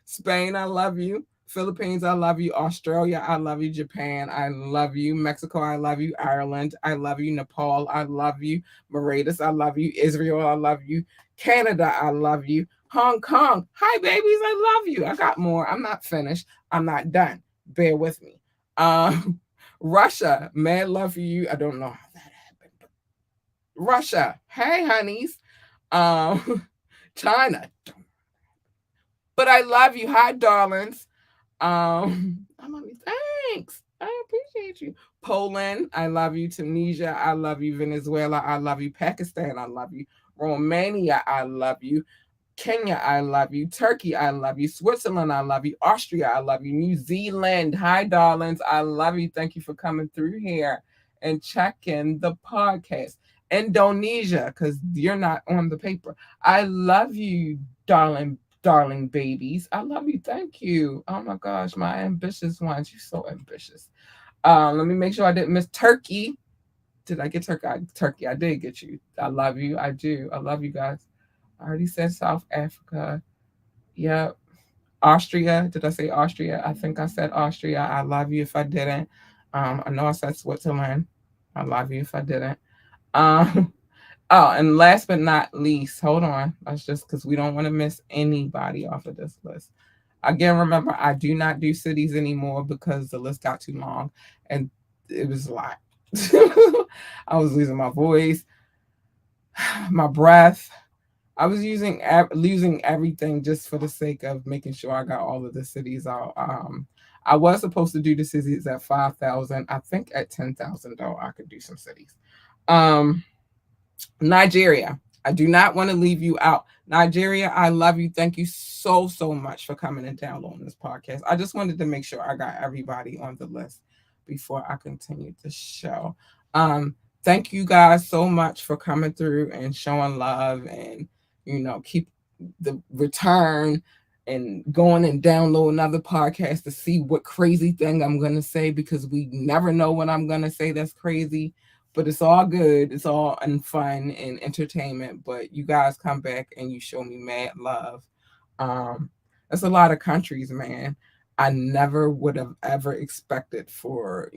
Spain, I love you. Philippines, I love you. Australia, I love you. Japan, I love you. Mexico, I love you. Ireland, I love you. Nepal, I love you. Mauritius, I love you. Israel, I love you. Canada, I love you. Hong Kong, hi babies, I love you. I got more. I'm not finished. I'm not done. Bear with me. Russia, mad love for you. I don't know how that happened, but Russia, hey honeys. China, but I love you. Hi darlings. I'm on thanks. I appreciate you. Poland, I love you. Tunisia, I love you. Venezuela, I love you. Pakistan, I love you. Romania, I love you. Kenya, I love you. Turkey, I love you. Switzerland, I love you. Austria, I love you. New Zealand, hi, darlings. I love you. Thank you for coming through here and checking the podcast. Indonesia, because you're not on the paper. I love you, darling babies. I love you. Thank you. Oh my gosh, my ambitious ones. You're so ambitious. Let me make sure I didn't miss Turkey. Did I get Turkey? Turkey, I did get you. I love you. I do. I love you guys. I already said South Africa. Yep. Austria. Did I say Austria? I think I said Austria. I love you if I didn't. I know I said Switzerland. I love you if I didn't. Oh, and last but not least, hold on. That's just because we don't want to miss anybody off of this list. Again, remember, I do not do cities anymore because the list got too long and it was a lot. I was losing my voice, my breath. I was losing everything just for the sake of making sure I got all of the cities out. I was supposed to do the cities at 5,000. I think at 10,000 though, I could do some cities. Nigeria. I do not want to leave you out. Nigeria, I love you. Thank you so much for coming and downloading this podcast. I just wanted to make sure I got everybody on the list before I continue the show. Thank you guys so much for coming through and showing love and, keep the return and going and downloading other podcasts to see what crazy thing I'm going to say, because we never know what I'm going to say that's crazy, but it's all good. It's all fun and entertainment, but you guys come back and you show me mad love. That's a lot of countries, man. I never would have ever expected for,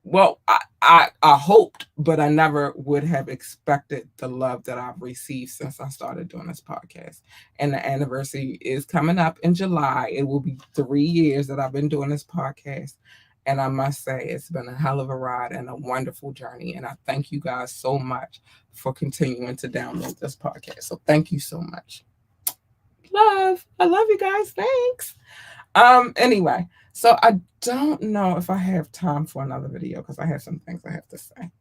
well, I hoped, but I never would have expected the love that I've received since I started doing this podcast. And the anniversary is coming up in July. It will be 3 years that I've been doing this podcast. And I must say, it's been a hell of a ride and a wonderful journey. And I thank you guys so much for continuing to download this podcast. So thank you so much. Love. I love you guys. Thanks. Anyway, so I don't know if I have time for another video because I have some things I have to say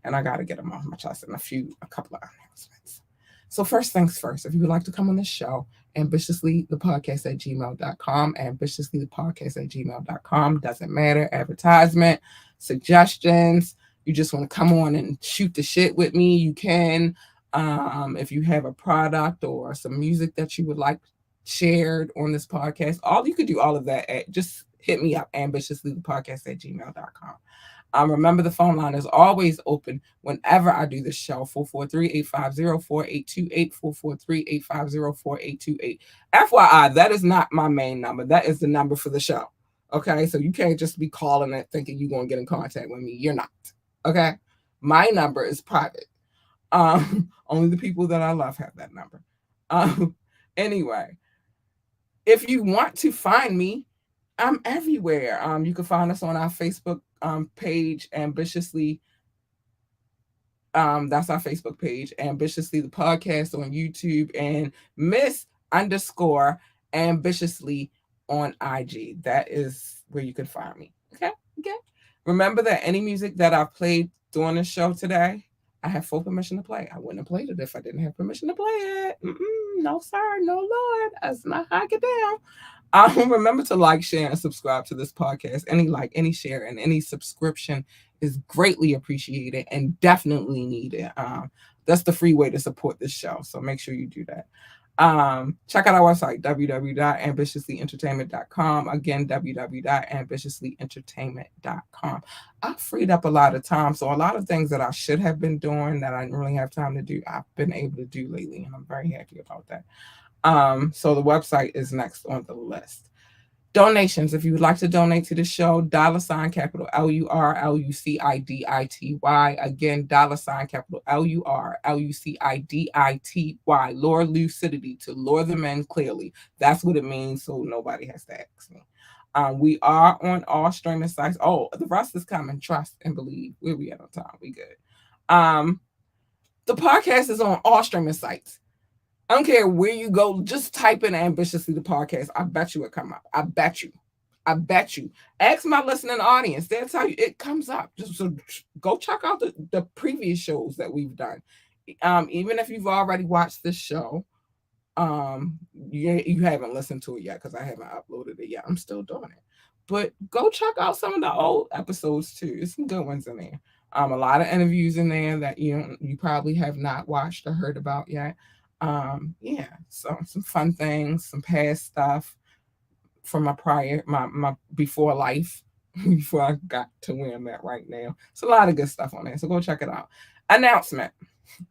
and I got to get them off my chest in a couple of announcements. So first things first, if you would like to come on the show, ambitiouslythepodcast@gmail.com, ambitiouslythepodcast@gmail.com. Doesn't matter. Advertisement, suggestions. You just want to come on and shoot the shit with me, you can. If you have a product or some music that you would like shared on this podcast, you could do all of that. Just hit me up, ambitiouslythepodcast@gmail.com. Remember, the phone line is always open whenever I do this show, 443-850-4828, 443-850-4828. FYI, that is not my main number. That is the number for the show. Okay, so you can't just be calling it thinking you're going to get in contact with me. You're not. Okay, my number is private. Only the people that I love have that number. Anyway, if you want to find me, I'm everywhere. You can find us on our Facebook page, Ambitiously. That's our Facebook page, Ambitiously the Podcast on YouTube, and Miss_Ambitiously on IG. That is where you can find me. Okay. Remember that any music that I've played during the show today, I have full permission to play. I wouldn't have played it if I didn't have permission to play it. No, sir. No, Lord. That's not how I get down. Remember to like, share, and subscribe to this podcast. Any like, any share, and any subscription is greatly appreciated and definitely needed. That's the free way to support this show. So make sure you do that. Check out our website, www.ambitiouslyentertainment.com. Again, www.ambitiouslyentertainment.com. I've freed up a lot of time. So a lot of things that I should have been doing that I didn't really have time to do, I've been able to do lately. And I'm very happy about that. So the website is next on the list. Donations. If you would like to donate to the show, $ capital LUR LUCIDITY. Again, $ capital LUR LUCIDITY. Lure lucidity, to lure the men clearly. That's what it means. So nobody has to ask me. We are on all streaming sites. Oh, the rest is coming. Trust and believe. Where we at on time? We good. The podcast is on all streaming sites. I don't care where you go. Just type in Ambitiously the Podcast. I bet you it come up. I bet you. Ask my listening audience. They'll tell you it comes up. Just so go check out the previous shows that we've done. Even if you've already watched this show, You haven't listened to it yet because I haven't uploaded it yet. I'm still doing it. But go check out some of the old episodes too. There's some good ones in there. A lot of interviews in there that you probably have not watched or heard about yet. Yeah, so some fun things, some past stuff from my before life, before I got to where I'm at right now. It's a lot of good stuff on there. So go check it out. Announcement.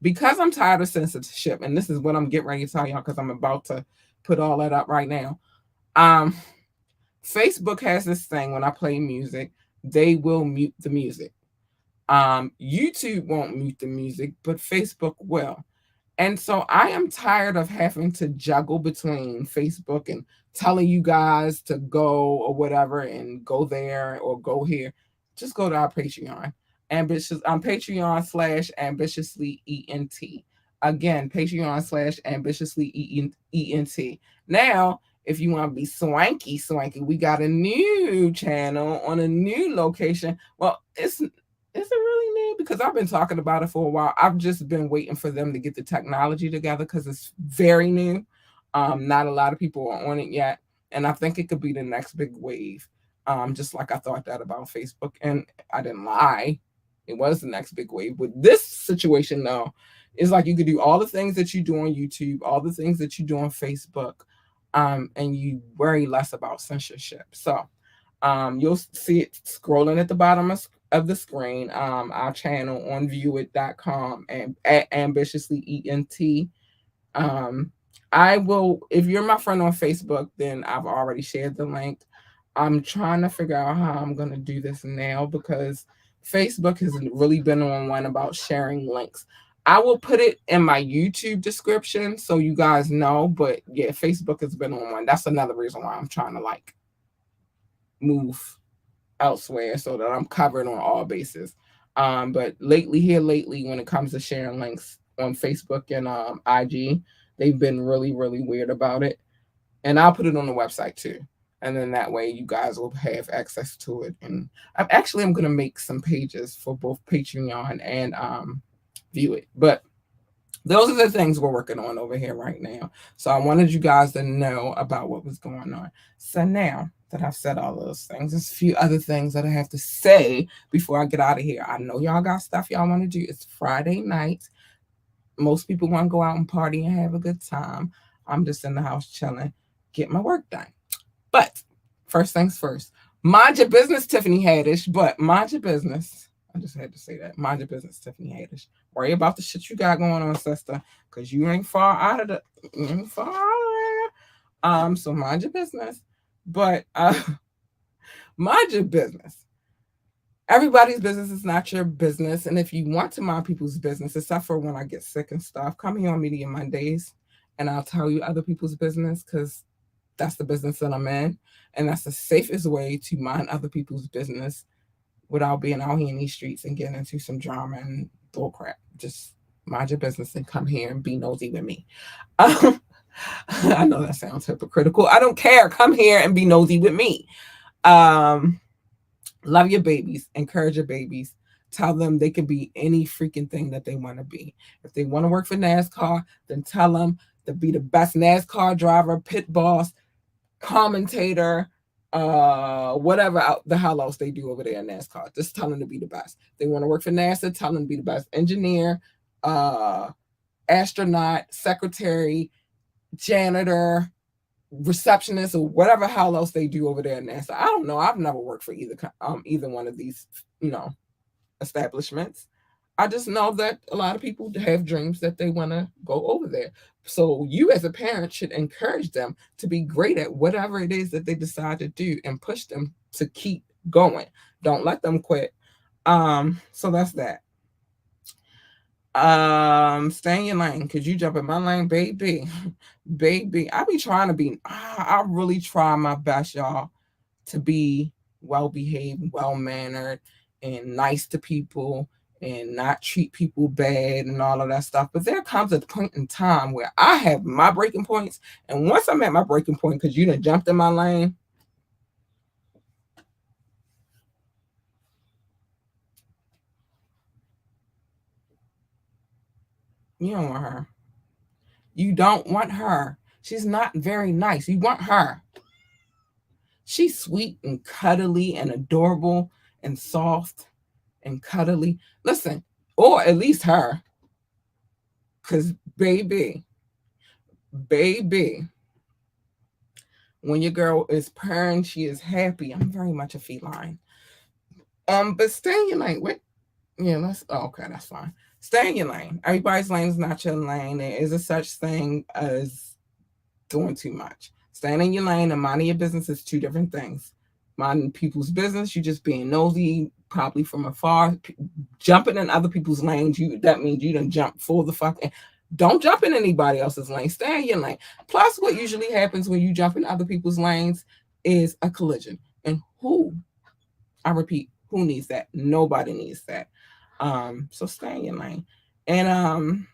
Because I'm tired of censorship, and this is what I'm getting ready to tell y'all because I'm about to put all that up right now. Facebook has this thing when I play music, they will mute the music. YouTube won't mute the music, but Facebook will. And so I am tired of having to juggle between Facebook and telling you guys to go or whatever and go there or go here. Just go to our Patreon. Patreon/ambitiously-ENT. Again, Patreon/ambitiously-ENT. Now, if you want to be swanky, we got a new channel on a new location. Well, is it really new? Because I've been talking about it for a while. I've just been waiting for them to get the technology together because it's very new. Not a lot of people are on it yet. And I think it could be the next big wave. Just like I thought that about Facebook. And I didn't lie. It was the next big wave. With this situation, though, it's like you could do all the things that you do on YouTube, all the things that you do on Facebook, and you worry less about censorship. So you'll see it scrolling at the bottom of the screen, our channel on viewit.com and at ambitiously-ENT. I will, if you're my friend on Facebook, then I've already shared the link. I'm trying to figure out how I'm going to do this now because Facebook has really been on one about sharing links. I will put it in my YouTube description so you guys know, but yeah, Facebook has been on one. That's another reason why I'm trying to move elsewhere so that I'm covered on all bases. But lately, when it comes to sharing links on Facebook and IG, they've been really, really weird about it. And I'll put it on the website too. And then that way you guys will have access to it. And I'm going to make some pages for both Patreon and Viewit. But those are the things we're working on over here right now. So I wanted you guys to know about what was going on. So now that I've said all those things, there's a few other things that I have to say before I get out of here. I know y'all got stuff y'all want to do. It's Friday night. Most people want to go out and party and have a good time. I'm just in the house chilling, get my work done. But first things first, mind your business, Tiffany Haddish, but mind your business. I just had to say that. Mind your business, Tiffany Haddish. Worry about the shit you got going on, sister, because you ain't far out of there. So mind your business. But mind your business. Everybody's business is not your business. And if you want to mind people's business, except for when I get sick and stuff, come here on Media Mondays and I'll tell you other people's business because that's the business that I'm in. And that's the safest way to mind other people's business without being out here in these streets and getting into some drama and bullcrap. Just mind your business and come here and be nosy with me. I know that sounds hypocritical. I don't care. Come here and be nosy with me. Love your babies. Encourage your babies. Tell them they can be any freaking thing that they want to be. If they want to work for NASCAR, then tell them to be the best NASCAR driver, pit boss, commentator, whatever the hell else they do over there in NASCAR. Just tell them to be the best. If they want to work for NASA, tell them to be the best engineer, astronaut, secretary, janitor, receptionist, or whatever hell else they do over there in NASA. I don't know. I've never worked for either one of these, establishments. I just know that a lot of people have dreams that they want to go over there. So you as a parent should encourage them to be great at whatever it is that they decide to do and push them to keep going. Don't let them quit. So that's that. Stay in your lane because you jump in my lane, baby. I be trying to be, I really try my best, y'all, to be well-behaved, well-mannered, and nice to people and not treat people bad and all of that stuff. But there comes a point in time where I have my breaking points. And once I'm at my breaking point, because you done jumped in my lane, you don't want her. You don't want her. She's not very nice. You want her. She's sweet and cuddly and adorable and soft and cuddly. Listen, or at least her. Because baby, when your girl is purring, she is happy. I'm very much a feline. But stay in your lane. Wait. Yeah, okay, that's fine. Stay in your lane. Everybody's lane is not your lane. There is a such thing as doing too much. Staying in your lane and minding your business is two different things. Minding people's business, you just being nosy, probably from afar. Jumping in other people's lanes, that means you done jump for the fucking. Don't jump in anybody else's lane. Stay in your lane. Plus, what usually happens when you jump in other people's lanes is a collision. And I repeat, who needs that? Nobody needs that. So stay in your lane. And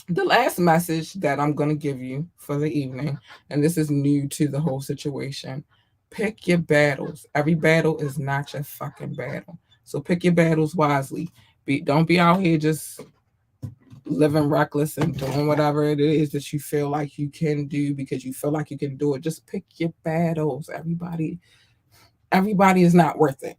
the last message that I'm going to give you for the evening, and this is new to the whole situation, pick your battles. Every battle is not your fucking battle. So pick your battles wisely. Don't be out here just living reckless and doing whatever it is that you feel like you can do because you feel like you can do it. Just pick your battles. Everybody is not worth it.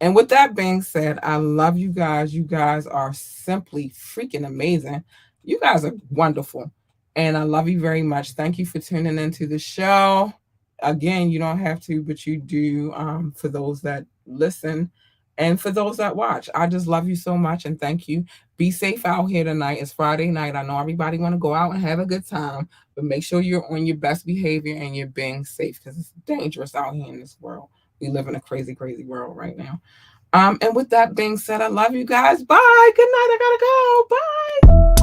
And with that being said, I love you guys. You guys are simply freaking amazing. You guys are wonderful. And I love you very much. Thank you for tuning into the show. Again, you don't have to, but you do for those that listen and for those that watch. I just love you so much and thank you. Be safe out here tonight. It's Friday night. I know everybody want to go out and have a good time, but make sure you're on your best behavior and you're being safe because it's dangerous out here in this world. We live in a crazy, crazy world right now. And with that being said, I love you guys. Bye. Good night. I gotta go. Bye.